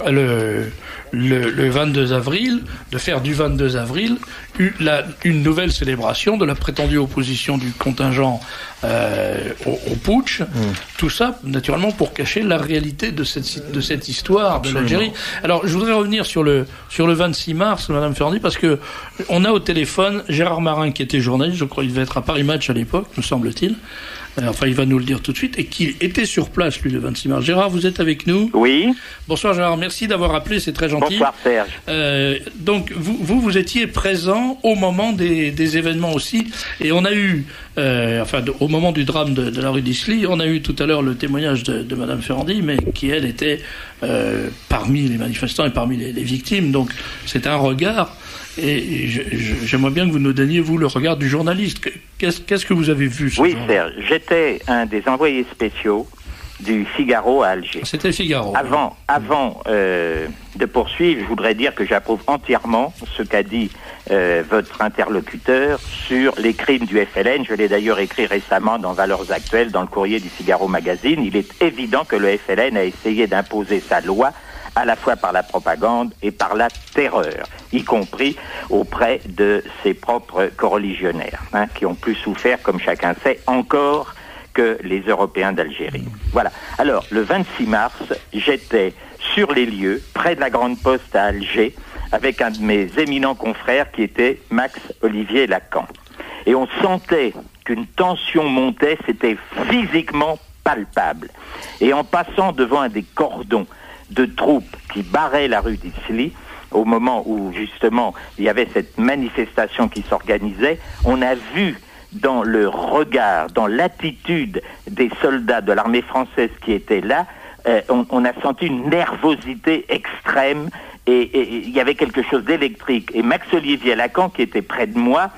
le 22 avril, de faire du 22 avril une nouvelle célébration de la prétendue opposition du contingent au putsch. Tout ça, naturellement, pour cacher la réalité de cette histoire de l'Algérie. Alors, je voudrais revenir sur le 26 mars, Madame Ferrandi, parce que on a au téléphone Gérard Marin, qui était journaliste, je crois qu'il devait être à Paris Match à l'époque, me semble-t-il. Enfin, il va nous le dire tout de suite, et qui était sur place, lui, le 26 mars. Gérard, vous êtes avec nous ? Oui. Bonsoir, Gérard. Merci d'avoir appelé, c'est très gentil. Bonsoir, Serge. Donc, vous étiez présent au moment des événements aussi, et on a eu, au moment du drame de la rue d'Isly, on a eu tout à l'heure le témoignage de Madame Ferrandi, mais qui, elle, était parmi les manifestants et parmi les victimes. Donc, c'est un regard. Et j'aimerais bien que vous nous donniez, vous, le regard du journaliste. Qu'est-ce que vous avez vu ce jour-là ? Serge, j'étais un des envoyés spéciaux du Figaro à Alger. C'était Figaro. Avant de poursuivre, je voudrais dire que j'approuve entièrement ce qu'a dit votre interlocuteur sur les crimes du FLN. Je l'ai d'ailleurs écrit récemment dans Valeurs Actuelles, dans le courrier du Figaro Magazine. Il est évident que le FLN a essayé d'imposer sa loi à la fois par la propagande et par la terreur, y compris auprès de ses propres coreligionnaires, qui ont plus souffert, comme chacun sait, encore que les Européens d'Algérie. Voilà. Alors, le 26 mars, j'étais sur les lieux, près de la Grande Poste à Alger, avec un de mes éminents confrères qui était Max Olivier Lacan. Et on sentait qu'une tension montait, c'était physiquement palpable. Et en passant devant un des cordons de troupes qui barraient la rue d'Isly, au moment où justement il y avait cette manifestation qui s'organisait, on a vu dans le regard, dans l'attitude des soldats de l'armée française qui étaient là, on a senti une nervosité extrême et il y avait quelque chose d'électrique. Et Max Olivier Lacan, qui était près de moi,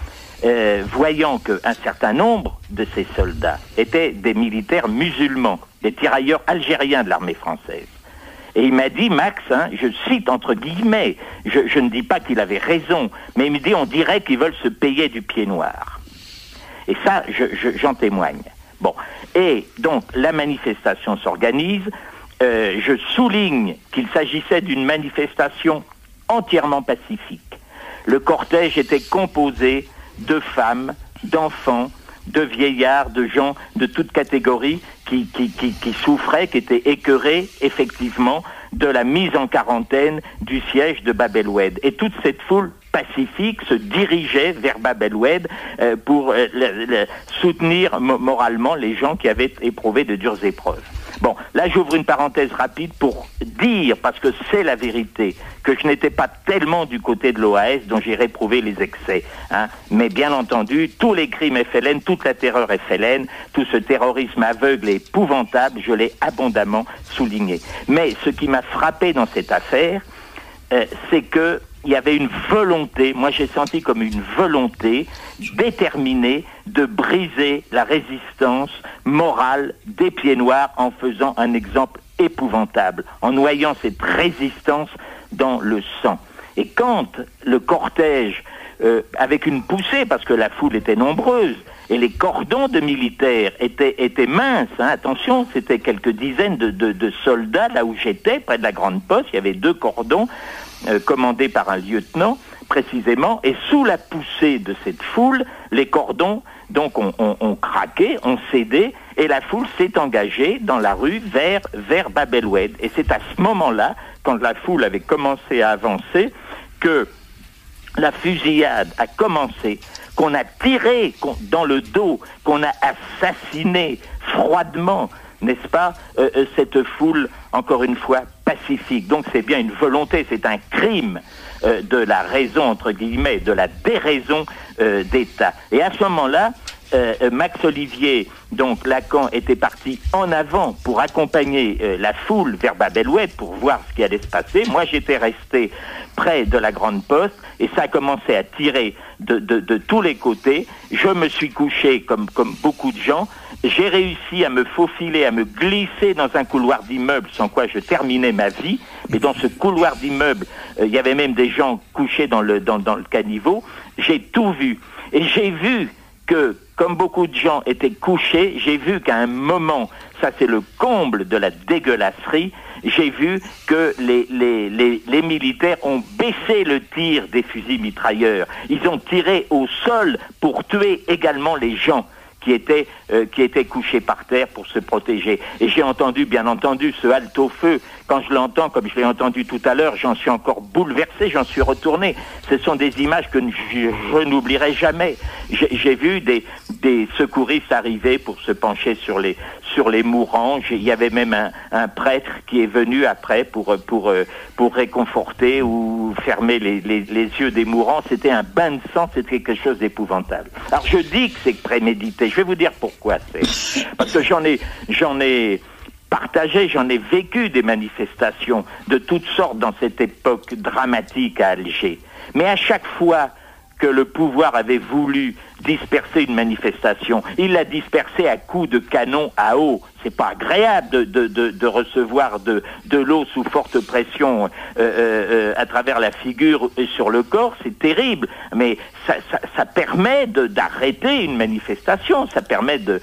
voyant qu'un certain nombre de ces soldats étaient des militaires musulmans, des tirailleurs algériens de l'armée française. Et il m'a dit, Max, je cite entre guillemets, je ne dis pas qu'il avait raison, mais il me dit, on dirait qu'ils veulent se payer du pied noir. Et ça, j'en témoigne. Bon, et donc la manifestation s'organise. Je souligne qu'il s'agissait d'une manifestation entièrement pacifique. Le cortège était composé de femmes, d'enfants, de vieillards, de gens de toutes catégories qui souffraient, qui étaient écœurés, effectivement, de la mise en quarantaine du siège de Bab el-Oued. Et toute cette foule pacifique se dirigeait vers Bab el-Oued pour soutenir moralement les gens qui avaient éprouvé de dures épreuves. Bon, là j'ouvre une parenthèse rapide pour dire, parce que c'est la vérité, que je n'étais pas tellement du côté de l'OAS dont j'ai réprouvé les excès. Hein. Mais bien entendu, tous les crimes FLN, toute la terreur FLN, tout ce terrorisme aveugle et épouvantable, je l'ai abondamment souligné. Mais ce qui m'a frappé dans cette affaire, c'est que il y avait une volonté, moi j'ai senti comme une volonté déterminée de briser la résistance morale des Pieds Noirs en faisant un exemple épouvantable, en noyant cette résistance dans le sang. Et quand le cortège, avec une poussée, parce que la foule était nombreuse, et les cordons de militaires étaient minces, hein, attention, c'était quelques dizaines de soldats, là où j'étais, près de la Grande Poste, il y avait 2 cordons, commandé par un lieutenant précisément, et sous la poussée de cette foule, les cordons donc ont craqué, ont cédé, et la foule s'est engagée dans la rue vers Bab el-Oued. Et c'est à ce moment-là, quand la foule avait commencé à avancer, que la fusillade a commencé, qu'on a tiré dans le dos, qu'on a assassiné froidement, n'est-ce pas, cette foule, encore une fois, pacifique. Donc c'est bien une volonté, c'est un crime de la raison, entre guillemets, de la déraison d'État. Et à ce moment-là, Max Olivier, donc Lacan, était parti en avant pour accompagner la foule vers Bab el-Oued pour voir ce qui allait se passer. Moi, j'étais resté près de la Grande Poste et ça a commencé à tirer de tous les côtés. Je me suis couché comme beaucoup de gens. J'ai réussi à me faufiler, à me glisser dans un couloir d'immeuble sans quoi je terminais ma vie. Mais dans ce couloir d'immeuble, il y avait même des gens couchés dans le caniveau. J'ai tout vu. Et j'ai vu que, comme beaucoup de gens étaient couchés, j'ai vu qu'à un moment, ça c'est le comble de la dégueulasserie, j'ai vu que les militaires ont baissé le tir des fusils mitrailleurs. Ils ont tiré au sol pour tuer également les gens qui étaient couchés par terre pour se protéger. Et j'ai entendu, bien entendu, ce halte-au-feu. Quand je l'entends, comme je l'ai entendu tout à l'heure, j'en suis encore bouleversé, j'en suis retourné. Ce sont des images que je n'oublierai jamais. J'ai vu des secouristes arriver pour se pencher sur les mourants. Il y avait même un prêtre qui est venu après pour réconforter ou fermer les yeux des mourants. C'était un bain de sang, c'était quelque chose d'épouvantable. Alors je dis que c'est prémédité. Je vais vous dire pourquoi c'est. Parce que j'en ai partagé, j'en ai vécu des manifestations de toutes sortes dans cette époque dramatique à Alger. Mais à chaque fois que le pouvoir avait voulu disperser une manifestation, il l'a dispersée à coups de canon à eau. C'est pas agréable de recevoir de l'eau sous forte pression à travers la figure et sur le corps, c'est terrible. Mais ça permet d'arrêter une manifestation, ça permet de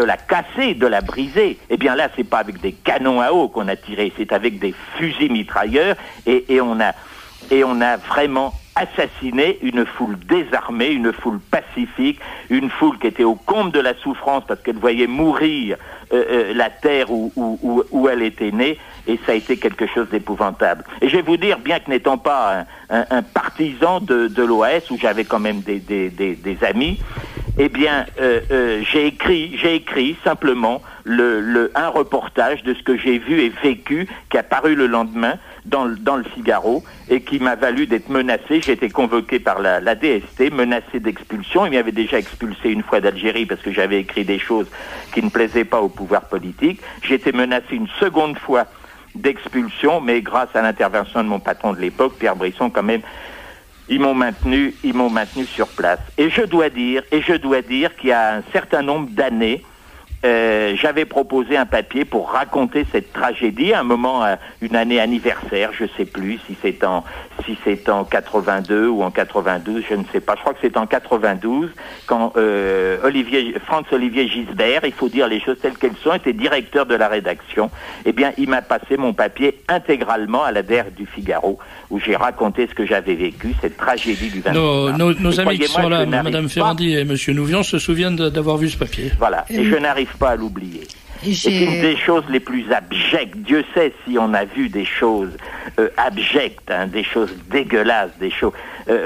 la casser, de la briser. Eh bien là, c'est pas avec des canons à eau qu'on a tiré, c'est avec des fusils mitrailleurs et on a vraiment assassiné une foule désarmée, une foule pacifique, une foule qui était au comble de la souffrance parce qu'elle voyait mourir la terre où elle était née, et ça a été quelque chose d'épouvantable. Et je vais vous dire, bien que n'étant pas un partisan de l'OAS, où j'avais quand même des amis, eh bien, j'ai écrit simplement un reportage de ce que j'ai vu et vécu, qui a paru le lendemain dans le Figaro, et qui m'a valu d'être menacé. J'ai été convoqué par la DST, menacé d'expulsion. Il m'avait déjà expulsé une fois d'Algérie parce que j'avais écrit des choses qui ne plaisaient pas au pouvoir politique. J'ai été menacé une seconde fois d'expulsion, mais grâce à l'intervention de mon patron de l'époque, Pierre Brisson, quand même, ils m'ont maintenu sur place. Et je dois dire qu'il y a un certain nombre d'années, j'avais proposé un papier pour raconter cette tragédie, un moment, une année anniversaire, je sais plus si c'est en 82 ou en 92, je ne sais pas. Je crois que c'est en 92 quand Franz-Olivier Gisbert, il faut dire les choses telles qu'elles sont, était directeur de la rédaction. Eh bien, il m'a passé mon papier intégralement à la DER du Figaro, où j'ai raconté ce que j'avais vécu, cette tragédie du 28 mars. Nos amis qui sont là, Madame Ferrandi et Monsieur Nouvion, se souviennent d'avoir vu ce papier. Voilà, et je n'arrive pas à l'oublier. C'est une des choses les plus abjectes. Dieu sait si on a vu des choses abjectes, des choses dégueulasses, des choses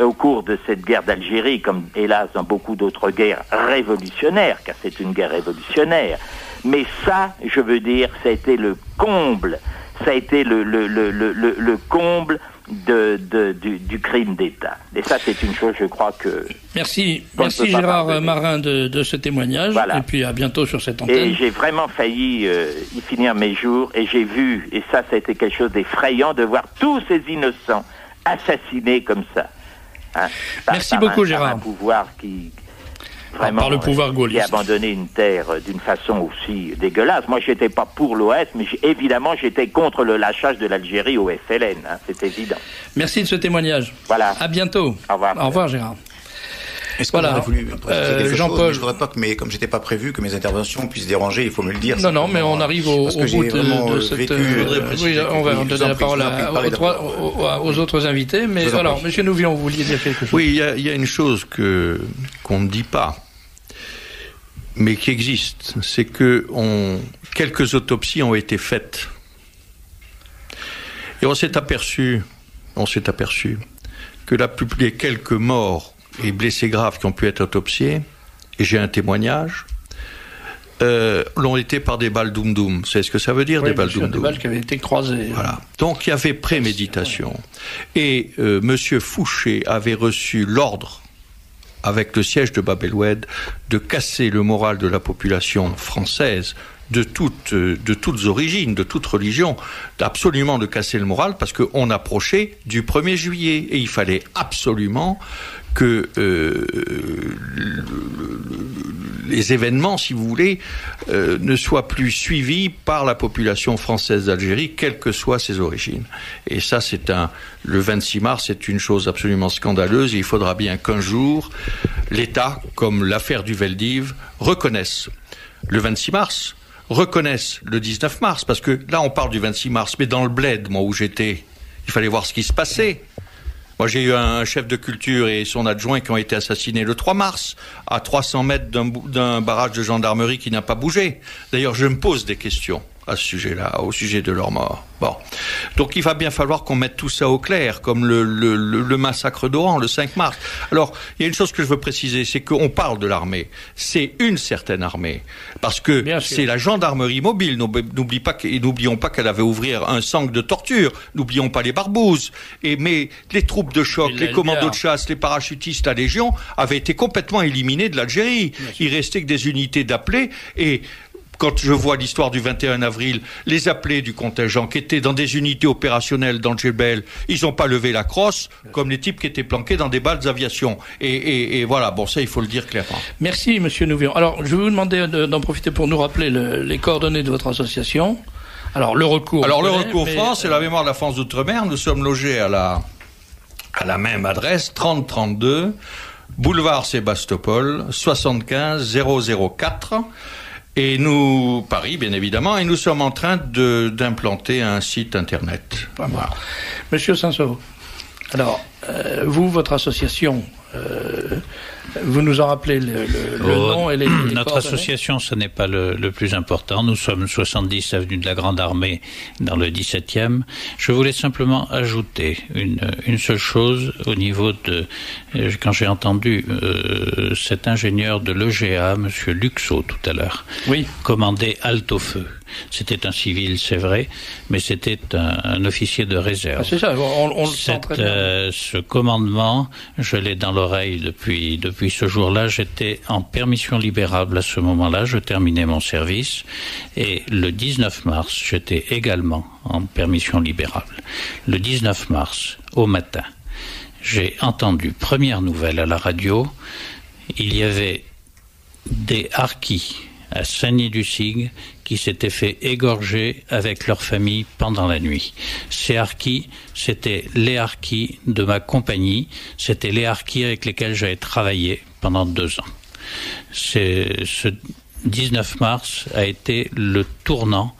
au cours de cette guerre d'Algérie, comme hélas dans beaucoup d'autres guerres révolutionnaires, car c'est une guerre révolutionnaire. Mais ça, je veux dire, ça a été le comble. Ça a été le comble du crime d'État. Et ça, c'est une chose, je crois que... Merci Gérard Marin de ce témoignage. Voilà. Et puis à bientôt sur cette antenne. Et j'ai vraiment failli y finir mes jours. Et j'ai vu, et ça a été quelque chose d'effrayant, de voir tous ces innocents assassinés comme ça. Hein, Merci beaucoup, Gérard. Par un pouvoir qui... Vraiment, par le pouvoir gaulliste. Qui a abandonné une terre d'une façon aussi dégueulasse. Moi, j'étais pas pour l'OS, mais évidemment, j'étais contre le lâchage de l'Algérie au FLN. Hein, c'est évident. Merci de ce témoignage. Voilà. À bientôt. Au revoir. Au revoir, Gérard. Est-ce que vous avez voulu Jean-Paul, je voudrais pas que comme j'étais pas prévu que mes interventions puissent déranger, il faut me le dire. Non, mais on arrive au bout de cette... oui, on va donner la parole aux autres invités. Mais alors, Monsieur Nouvion, vous vouliez dire quelque chose? Oui, il y a une chose qu'on ne dit pas, mais qui existe, c'est que quelques autopsies ont été faites. Et on s'est aperçu que les quelques morts et blessés graves qui ont pu être autopsiés, et j'ai un témoignage, l'ont été par des balles doum-doum. C'est ce que ça veut dire, des balles doum-doum? Des balles qui avaient été croisées. Voilà. Donc il y avait préméditation. Et Monsieur Fouché avait reçu l'ordre, avec le siège de Bab el-Oued, de casser le moral de la population française, de toutes origines, de toute religion, absolument de casser le moral, parce qu'on approchait du 1er juillet, et il fallait absolument que les événements, si vous voulez, ne soient plus suivis par la population française d'Algérie, quelles que soient ses origines. Et ça, le 26 mars, c'est une chose absolument scandaleuse, et il faudra bien qu'un jour, l'État, comme l'affaire du Veldiv, reconnaisse le 26 mars, reconnaisse le 19 mars, parce que là, on parle du 26 mars, mais dans le bled, moi, où j'étais, il fallait voir ce qui se passait. Moi, j'ai eu un chef de culture et son adjoint qui ont été assassinés le 3 mars, à 300 mètres d'un barrage de gendarmerie qui n'a pas bougé. D'ailleurs, je me pose des questions à ce sujet-là, au sujet de leur mort. Bon. Donc, il va bien falloir qu'on mette tout ça au clair, comme le massacre d'Oran, le 5 mars. Alors, il y a une chose que je veux préciser, c'est qu'on parle de l'armée. C'est une certaine armée. Parce que c'est la gendarmerie mobile. N'oublions pas qu'elle avait ouvert un centre de torture. N'oublions pas les barbouzes. Mais les troupes de choc, les commandos de chasse, les parachutistes à Légion avaient été complètement éliminés de l'Algérie. Il restait que des unités d'appelés et... Quand je vois l'histoire du 21 avril, les appelés du contingent qui étaient dans des unités opérationnelles dans le Djebel, ils n'ont pas levé la crosse, comme les types qui étaient planqués dans des balles d'aviation. Et voilà, bon, ça, il faut le dire clairement. Merci, Monsieur Nouvion. Alors, je vais vous demander d'en profiter pour nous rappeler les coordonnées de votre association. Alors, le recours. Alors, le recours France et la mémoire de la France d'Outre-mer, nous sommes logés à la même adresse, 3032, boulevard Sébastopol, 75 004. Et nous, Paris, bien évidemment, et nous sommes en train d'implanter un site internet. Voilà. Monsieur Sansot, alors, vous, votre association, vous nous en rappelez le nom et les Notre association, ce n'est pas le plus important. Nous sommes 70 avenue de la Grande Armée, dans le 17e. Je voulais simplement ajouter une seule chose au niveau de... Quand j'ai entendu cet ingénieur de l'EGA, monsieur Luxot, tout à l'heure, commander halte au feu. C'était un civil, c'est vrai, mais c'était un officier de réserve. Ah, c'est ça, on le sent très bien. Ce commandement, je l'ai dans l'oreille depuis ce jour-là. J'étais en permission libérable à ce moment-là, je terminais mon service, et le 19 mars, j'étais également en permission libérable. Le 19 mars, au matin, j'ai entendu, première nouvelle à la radio, il y avait des harkis à Saint-Denis-du-Sigue qui s'étaient fait égorger avec leur famille pendant la nuit. Ces harkis, c'était les harkis de ma compagnie, c'était les harkis avec lesquels j'avais travaillé pendant 2 ans. Ce 19 mars a été le tournant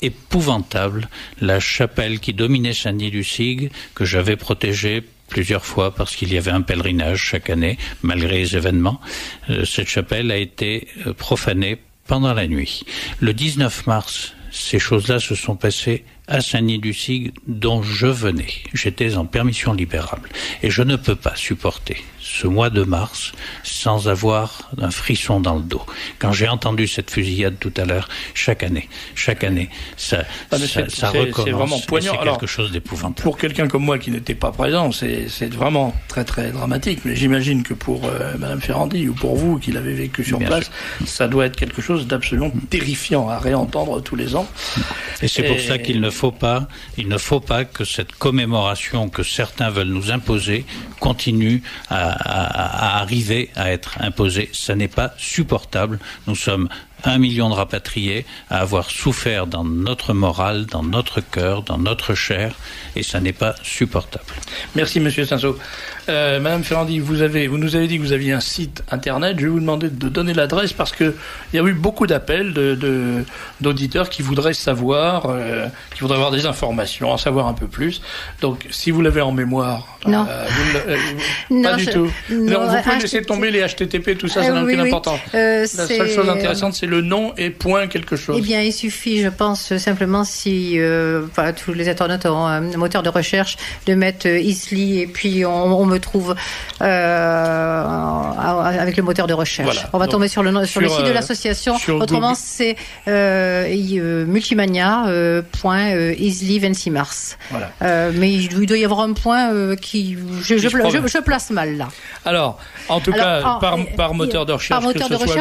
épouvantable. La chapelle qui dominait Saint-Denis-du-Sigue, que j'avais protégée plusieurs fois parce qu'il y avait un pèlerinage chaque année, malgré les événements, cette chapelle a été profanée pendant la nuit. Le 19 mars, ces choses-là se sont passées à Saint-Denis-du-Sig dont je venais. J'étais en permission libérable. Et je ne peux pas supporter ce mois de mars sans avoir un frisson dans le dos. Quand j'ai entendu cette fusillade tout à l'heure, chaque année, ça recommence. C'est vraiment poignant. C'est quelque chose d'épouvantable. Pour quelqu'un comme moi qui n'était pas présent, c'est vraiment très très dramatique. Mais j'imagine que pour Madame Ferrandi ou pour vous qui l'avez vécu sur place, ça doit être quelque chose d'absolument terrifiant à réentendre tous les ans. Et c'est pour ça qu'il ne faut pas que cette commémoration que certains veulent nous imposer continue à arriver à être imposée. Ça n'est pas supportable. Nous sommes 1 million de rapatriés à avoir souffert dans notre morale, dans notre cœur, dans notre chair, et ça n'est pas supportable. Merci Monsieur Cinsault. Madame Ferrandi, vous nous avez dit que vous aviez un site internet. Je vais vous demander de donner l'adresse parce que il y a eu beaucoup d'appels d'auditeurs qui voudraient savoir, qui voudraient avoir des informations, en savoir un peu plus. Donc, si vous l'avez en mémoire, non, pas du tout. Non, vous pouvez laisser tomber les HTTP, tout ça, ça n'a aucune importance. La seule chose intéressante, c'est le nom et point quelque chose. Eh bien, il suffit, je pense, simplement si tous les internautes ont un moteur de recherche, de mettre Isli et puis on me trouve avec le moteur de recherche. Voilà. On va tomber sur le site de l'association. Autrement, c'est multimania.isli 26 mars. Voilà. Mais il doit y avoir un point qui je place mal là. Alors, en tout cas, par moteur de recherche,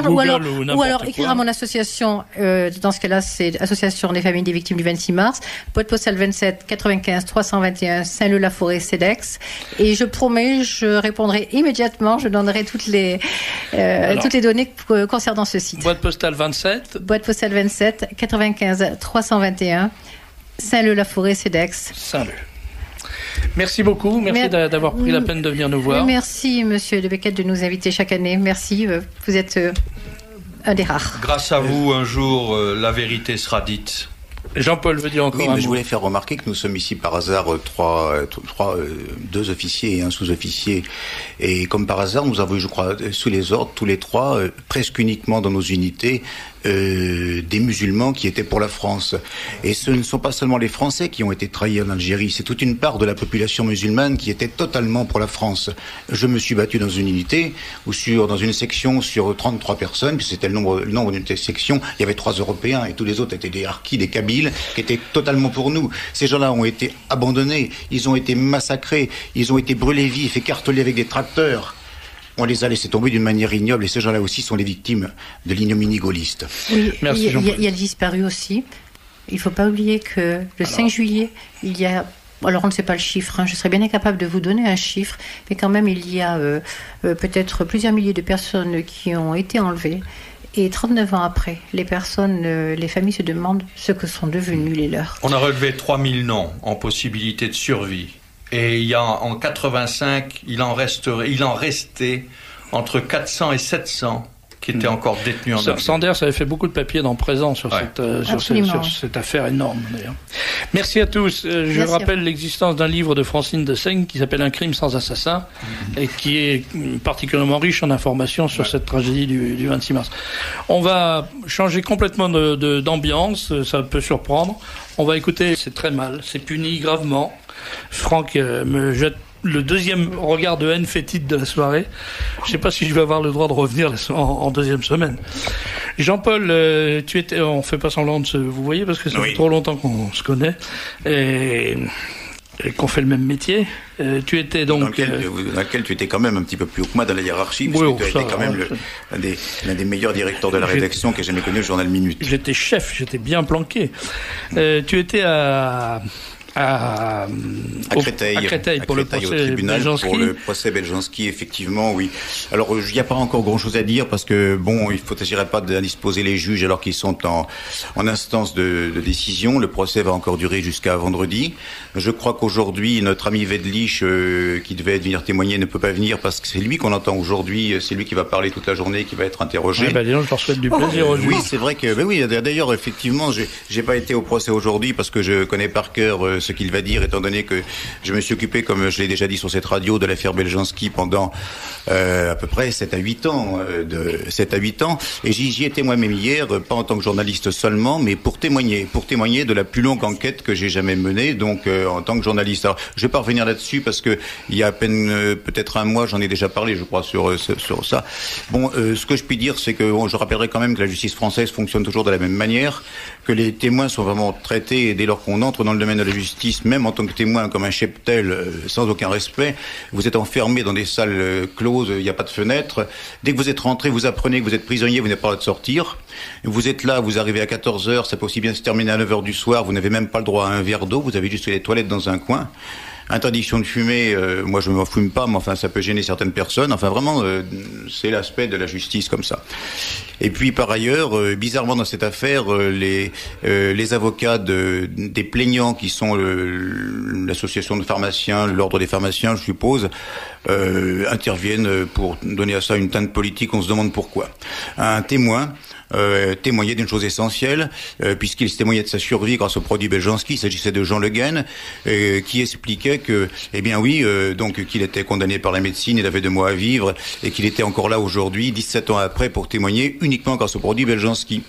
Google ou alors écrire à mon association. Dans ce cas-là, c'est Association des familles des victimes du 26 mars. Boîte postale 27 95 321 Saint-Leu-la-Forêt CEDEX. Et je promets, je répondrai immédiatement. Je donnerai toutes les données concernant ce site. Boîte postale 27. Boîte postale 27 95 321 Saint-Leu-la-Forêt CEDEX. Saint-Leu. Merci beaucoup. Merci d'avoir pris la peine de venir nous voir. Merci, Monsieur de Becquette, de nous inviter chaque année. Merci. Vous êtes un des rares. Grâce à vous, un jour, la vérité sera dite. Jean-Paul veut dire encore un mot. Je voulais faire remarquer que nous sommes ici par hasard deux officiers et un sous-officier. Et comme par hasard, nous avons, je crois, sous les ordres, tous les trois, presque uniquement dans nos unités, des musulmans qui étaient pour la France. Et ce ne sont pas seulement les Français qui ont été trahis en Algérie, c'est toute une part de la population musulmane qui était totalement pour la France. Je me suis battu dans une unité, dans une section sur 33 personnes, puis c'était le nombre d'une section, il y avait 3 Européens et tous les autres étaient des Harkis, des Kabyles, qui étaient totalement pour nous. Ces gens-là ont été abandonnés, ils ont été massacrés, ils ont été brûlés vifs, écartelés avec des tracteurs. On les a laissés tomber d'une manière ignoble et ces gens-là aussi sont les victimes de l'ignominie gaulliste. Oui, merci il y a disparu aussi. Il ne faut pas oublier que le 5 juillet, il y a... Alors on ne sait pas le chiffre, je serais bien incapable de vous donner un chiffre, mais quand même il y a peut-être plusieurs milliers de personnes qui ont été enlevées. Et 39 ans après, les familles se demandent ce que sont devenus les leurs. On a relevé 3000 noms en possibilité de survie. Et en 85, il en restait entre 400 et 700 qui étaient encore détenus en Algérie. Sanders avait fait beaucoup de papiers dans Présent sur cette affaire énorme, d'ailleurs. Merci à tous. Je rappelle l'existence d'un livre de Francine de Seigne qui s'appelle Un crime sans assassin et qui est particulièrement riche en informations sur cette tragédie du 26 mars. On va changer complètement d'ambiance, ça peut surprendre. On va écouter C'est très mal, c'est puni gravement. Franck me jette le deuxième regard de haine fétide de la soirée. Je ne sais pas si je vais avoir le droit de revenir en deuxième semaine. Jean-Paul, on fait pas semblant de vous voyez parce que ça fait trop longtemps qu'on se connaît et qu'on fait le même métier. Tu étais donc... Dans lequel tu étais quand même un petit peu plus haut que moi dans la hiérarchie, parce que tu étais quand même l'un des meilleurs directeurs de la rédaction que j'ai jamais connu au journal Minute. J'étais chef, j'étais bien planqué. Tu étais à Créteil pour le procès Beljanski. Pour le procès Beljanski, effectivement, oui. Alors, il n'y a pas encore grand-chose à dire parce que, il ne s'agirait pas d'indisposer les juges alors qu'ils sont en instance de décision. Le procès va encore durer jusqu'à vendredi. Je crois qu'aujourd'hui, notre ami Vedlich, qui devait venir témoigner, ne peut pas venir parce que c'est lui qu'on entend aujourd'hui. C'est lui qui va parler toute la journée, qui va être interrogé. Je leur souhaite du plaisir aujourd'hui. Oui, c'est vrai que, d'ailleurs, effectivement, j'ai pas été au procès aujourd'hui parce que je connais par cœur ce qu'il va dire, étant donné que je me suis occupé, comme je l'ai déjà dit sur cette radio, de l'affaire Beljanski pendant à peu près 7 à 8 ans, et j'y étais moi-même hier, pas en tant que journaliste seulement, mais pour témoigner de la plus longue enquête que j'ai jamais menée, donc en tant que journaliste. Alors, je vais pas revenir là-dessus parce que il y a à peine peut-être un mois, j'en ai déjà parlé, je crois, sur ça. Bon, ce que je puis dire, c'est que je rappellerai quand même que la justice française fonctionne toujours de la même manière, que les témoins sont vraiment traités, et dès lors qu'on entre dans le domaine de la justice, même en tant que témoin, comme un cheptel, sans aucun respect, vous êtes enfermé dans des salles closes, il n'y a pas de fenêtre. Dès que vous êtes rentré, vous apprenez que vous êtes prisonnier, vous n'avez pas le droit de sortir. Vous êtes là, vous arrivez à 14h, ça peut aussi bien se terminer à 9h du soir, vous n'avez même pas le droit à un verre d'eau, vous avez juste les toilettes dans un coin. Interdiction de fumer, moi je ne m'en fume pas, mais enfin ça peut gêner certaines personnes. Enfin vraiment, c'est l'aspect de la justice comme ça. Et puis par ailleurs, bizarrement dans cette affaire, les avocats des plaignants qui sont l'association de pharmaciens, l'ordre des pharmaciens, je suppose, interviennent pour donner à ça une teinte politique. On se demande pourquoi. Un témoin témoignait d'une chose essentielle, puisqu'il se témoignait de sa survie grâce au produit Beljanski. Il s'agissait de Jean Le Guen, qui expliquait que, eh bien oui, donc qu'il était condamné par la médecine, il avait 2 mois à vivre, et qu'il était encore là aujourd'hui, 17 ans après, pour témoigner uniquement grâce au produit Beljanski.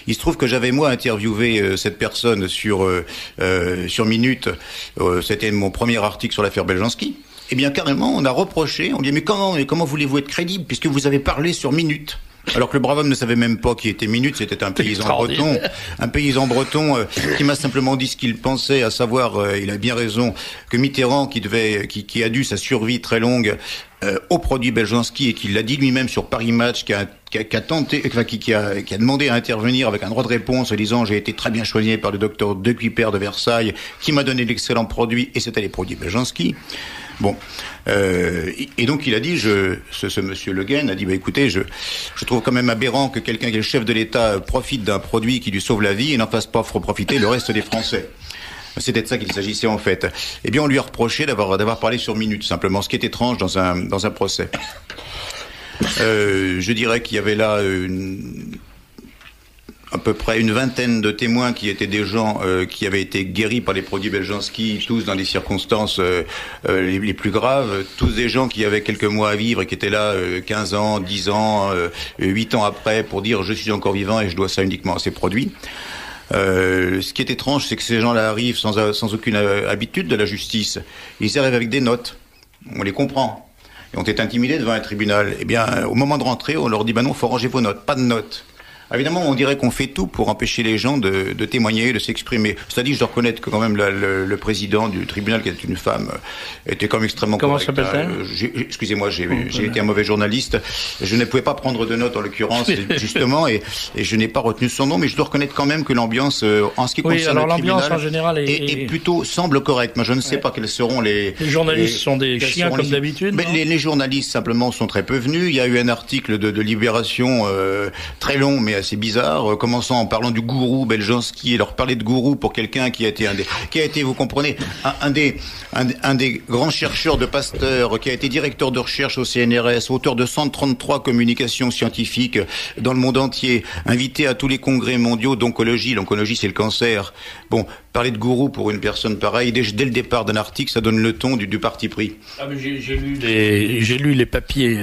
Il se trouve que j'avais moi interviewé cette personne sur Minute. C'était mon premier article sur l'affaire Beljanski. Eh bien carrément, on a reproché, on dit mais comment voulez-vous être crédible puisque vous avez parlé sur Minute? Alors que le brave homme ne savait même pas qui était Minute, c'était un paysan breton qui m'a simplement dit ce qu'il pensait, à savoir, il a bien raison, que Mitterrand, qui a dû sa survie très longue au produit Beljanski, et qu'il l'a dit lui-même sur Paris Match, qui a demandé à intervenir avec un droit de réponse en disant j'ai été très bien choisi par le docteur De Cuypers de Versailles, qui m'a donné l'excellent produit, et c'était les produits Beljanski. Bon, et donc il a dit, ce monsieur Le Guen a dit, écoutez, je trouve quand même aberrant que quelqu'un qui est le chef de l'État profite d'un produit qui lui sauve la vie et n'en fasse pas profiter le reste des Français. C'était de ça qu'il s'agissait en fait. Eh bien, on lui a reproché d'avoir parlé sur Minute, simplement, ce qui est étrange dans un procès. Je dirais qu'il y avait là à peu près une vingtaine de témoins qui étaient des gens qui avaient été guéris par les produits Beljanski, tous dans des circonstances les plus graves, tous des gens qui avaient quelques mois à vivre et qui étaient là 15 ans, 10 ans, 8 ans après pour dire je suis encore vivant et je dois ça uniquement à ces produits. Ce qui est étrange, c'est que ces gens-là arrivent sans aucune habitude de la justice. Ils arrivent avec des notes. On les comprend. Et ont été intimidés devant un tribunal. Eh bien, au moment de rentrer, on leur dit non, faut ranger vos notes, pas de notes. Évidemment, on dirait qu'on fait tout pour empêcher les gens de témoigner, de s'exprimer. C'est-à-dire, je dois reconnaître que quand même le président du tribunal, qui est une femme, était quand même extrêmement correct. Comment s'appelle-t-elle ? Excusez-moi, j'ai été un mauvais journaliste. Je ne pouvais pas prendre de notes en l'occurrence, justement, et je n'ai pas retenu son nom, mais je dois reconnaître quand même que l'ambiance, en ce qui concerne le tribunal, en général est plutôt semble correcte. Moi, je ne sais pas quels seront les journalistes sont des chiens comme d'habitude. Mais les journalistes simplement sont très peu venus. Il y a eu un article de Libération très long, mais assez bizarre, commençant en parlant du gourou Beljanski, et leur parler de gourou pour quelqu'un qui a été, vous comprenez, un des grands chercheurs de Pasteur, qui a été directeur de recherche au CNRS, auteur de 133 communications scientifiques dans le monde entier, invité à tous les congrès mondiaux d'oncologie. L'oncologie, c'est le cancer. Bon, parler de gourou pour une personne pareille, dès le départ d'un article, ça donne le ton du parti pris. Ah, mais j'ai lu les papiers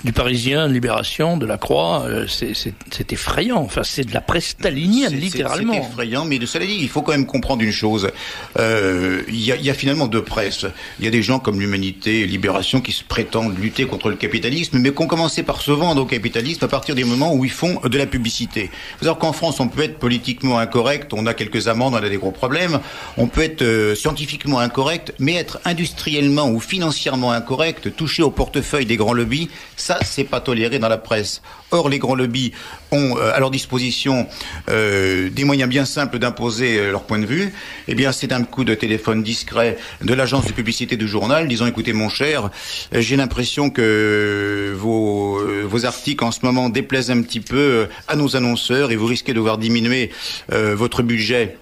du Parisien, de Libération, de la Croix. C'est effrayant. Enfin, c'est de la presse stalinienne, littéralement. C'est effrayant, mais de cela dit, il faut quand même comprendre une chose. Il y a finalement 2 presses. Il y a des gens comme l'Humanité, Libération, qui se prétendent lutter contre le capitalisme, mais qui ont commencé par se vendre au capitalisme à partir des moments où ils font de la publicité. Vous savez qu'en France, on peut être politiquement incorrect, on a quelques amendes, on a des gros problèmes. On peut être scientifiquement incorrect, mais être industriellement ou financièrement incorrect, toucher au portefeuille des grands lobbies, ça, c'est pas toléré dans la presse. Or, les grands lobbies ont à leur disposition des moyens bien simples d'imposer leur point de vue. Eh bien, c'est un coup de téléphone discret de l'agence de publicité du journal, disant écoutez mon cher, j'ai l'impression que vos articles en ce moment déplaisent un petit peu à nos annonceurs et vous risquez de voir diminuer votre budget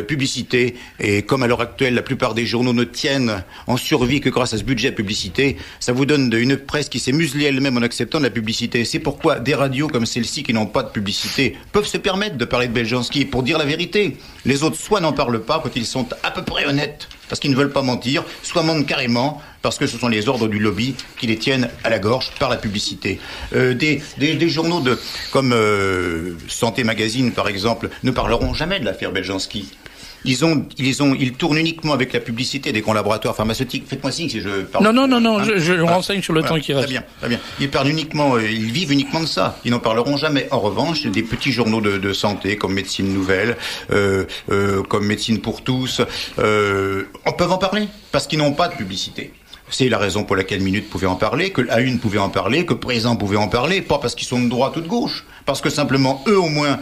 publicité, et comme à l'heure actuelle, la plupart des journaux ne tiennent en survie que grâce à ce budget publicité, ça vous donne une presse qui s'est muselée elle-même en acceptant de la publicité. C'est pourquoi des radios comme celle-ci qui n'ont pas de publicité peuvent se permettre de parler de Beljanski pour dire la vérité. Les autres soit n'en parlent pas quand ils sont à peu près honnêtes, parce qu'ils ne veulent pas mentir, soit mentent carrément, parce que ce sont les ordres du lobby qui les tiennent à la gorge par la publicité. Des journaux comme Santé Magazine, par exemple, ne parleront jamais de l'affaire Beljanski. Ils tournent uniquement avec la publicité des grands laboratoires pharmaceutiques. Faites-moi signe si je parle. Non, je renseigne sur le temps qui reste. Très bien. Ils vivent uniquement de ça. Ils n'en parleront jamais. En revanche, des petits journaux de santé, comme Médecine Nouvelle, comme Médecine pour tous, on peut en parler, parce qu'ils n'ont pas de publicité. C'est la raison pour laquelle Minute pouvait en parler, que la Une pouvait en parler, que Présent pouvait en parler, pas parce qu'ils sont de droite ou de gauche, parce que simplement, eux au moins,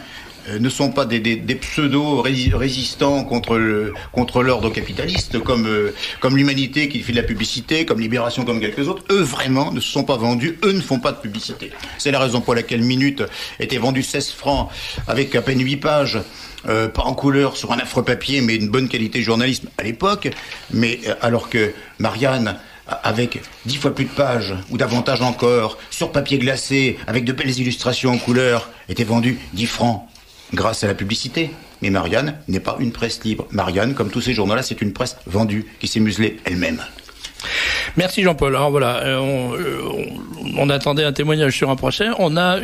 ne sont pas des pseudo-résistants contre l'ordre capitaliste, comme l'Humanité qui fait de la publicité, comme Libération, comme quelques autres. Eux, vraiment, ne se sont pas vendus, eux ne font pas de publicité. C'est la raison pour laquelle Minute était vendue 16 francs, avec à peine 8 pages, pas en couleur, sur un affreux papier, mais une bonne qualité de journalisme à l'époque, mais alors que Marianne, avec 10 fois plus de pages, ou davantage encore, sur papier glacé, avec de belles illustrations en couleur, était vendue 10 francs. Grâce à la publicité. Mais Marianne n'est pas une presse libre. Marianne, comme tous ces journaux-là, c'est une presse vendue qui s'est muselée elle-même. Merci Jean-Paul. Alors voilà, on attendait un témoignage sur un procès. On a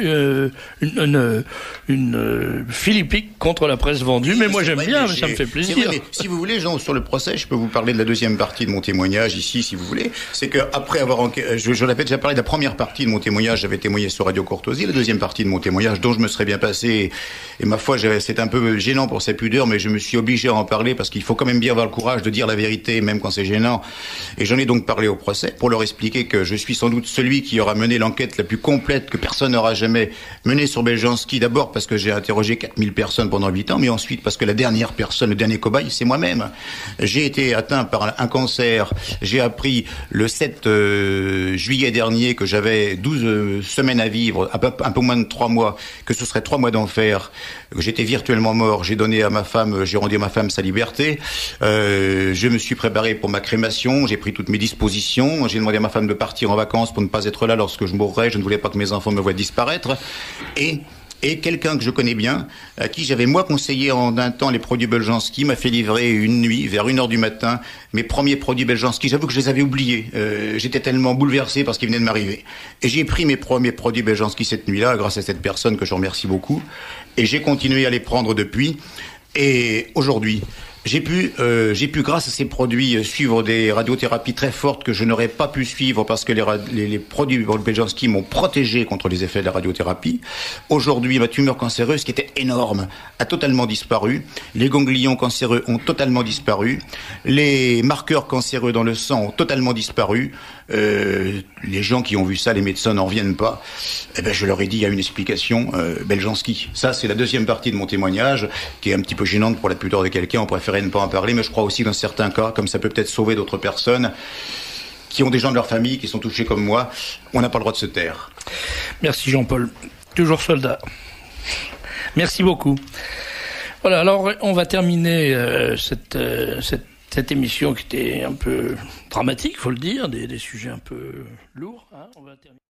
une philippique contre la presse vendue, mais moi j'aime bien, ça me fait plaisir. Vrai, mais si vous voulez, Jean, sur le procès, je peux vous parler de la deuxième partie de mon témoignage ici, si vous voulez. C'est que après avoir, je l'avais déjà parlé de la première partie de mon témoignage, j'avais témoigné sur Radio Courtoisie. La deuxième partie de mon témoignage, dont je me serais bien passé, et ma foi, c'est un peu gênant pour ses pudeurs, mais je me suis obligé à en parler parce qu'il faut quand même bien avoir le courage de dire la vérité, même quand c'est gênant. Et j'en ai donc parlé au procès pour leur expliquer que je suis sans doute celui qui aura mené l'enquête la plus complète que personne n'aura jamais menée sur Beljanski. D'abord parce que j'ai interrogé 4000 personnes pendant 8 ans, mais ensuite parce que la dernière personne, le dernier cobaye, c'est moi-même. J'ai été atteint par un cancer. J'ai appris le 7 juillet dernier que j'avais 12 semaines à vivre, un peu moins de 3 mois, que ce serait 3 mois d'enfer, que j'étais virtuellement mort. J'ai rendu à ma femme sa liberté. Je me suis préparé pour ma crémation. J'ai pris toutes mes dispositions. J'ai demandé à ma femme de partir en vacances pour ne pas être là lorsque je mourrais. Je ne voulais pas que mes enfants me voient disparaître. Et quelqu'un que je connais bien, à qui j'avais moi conseillé en un temps les produits Beljanski, m'a fait livrer une nuit, vers 1h du matin, mes premiers produits Beljanski. J'avoue que je les avais oubliés. J'étais tellement bouleversé parce qu'ils venaient de m'arriver. Et j'ai pris mes premiers produits Beljanski cette nuit-là, grâce à cette personne que je remercie beaucoup. Et j'ai continué à les prendre depuis. Et aujourd'hui, j'ai pu, grâce à ces produits, suivre des radiothérapies très fortes que je n'aurais pas pu suivre parce que les produits Beljanski m'ont protégé contre les effets de la radiothérapie. Aujourd'hui, ma tumeur cancéreuse, qui était énorme, a totalement disparu. Les ganglions cancéreux ont totalement disparu. Les marqueurs cancéreux dans le sang ont totalement disparu. Les gens qui ont vu ça, les médecins n'en reviennent pas. Eh ben, je leur ai dit, il y a une explication, Beljanski. Ça, c'est la deuxième partie de mon témoignage, qui est un petit peu gênante pour la pudeur de quelqu'un. On préférait ne pas en parler, mais je crois aussi que dans certains cas, comme ça peut peut-être sauver d'autres personnes qui ont des gens de leur famille qui sont touchés comme moi, on n'a pas le droit de se taire. Merci Jean-Paul. Toujours soldat. Merci beaucoup. Voilà, alors on va terminer cette émission qui était un peu dramatique, faut le dire, des sujets un peu lourds. Hein, on va terminer.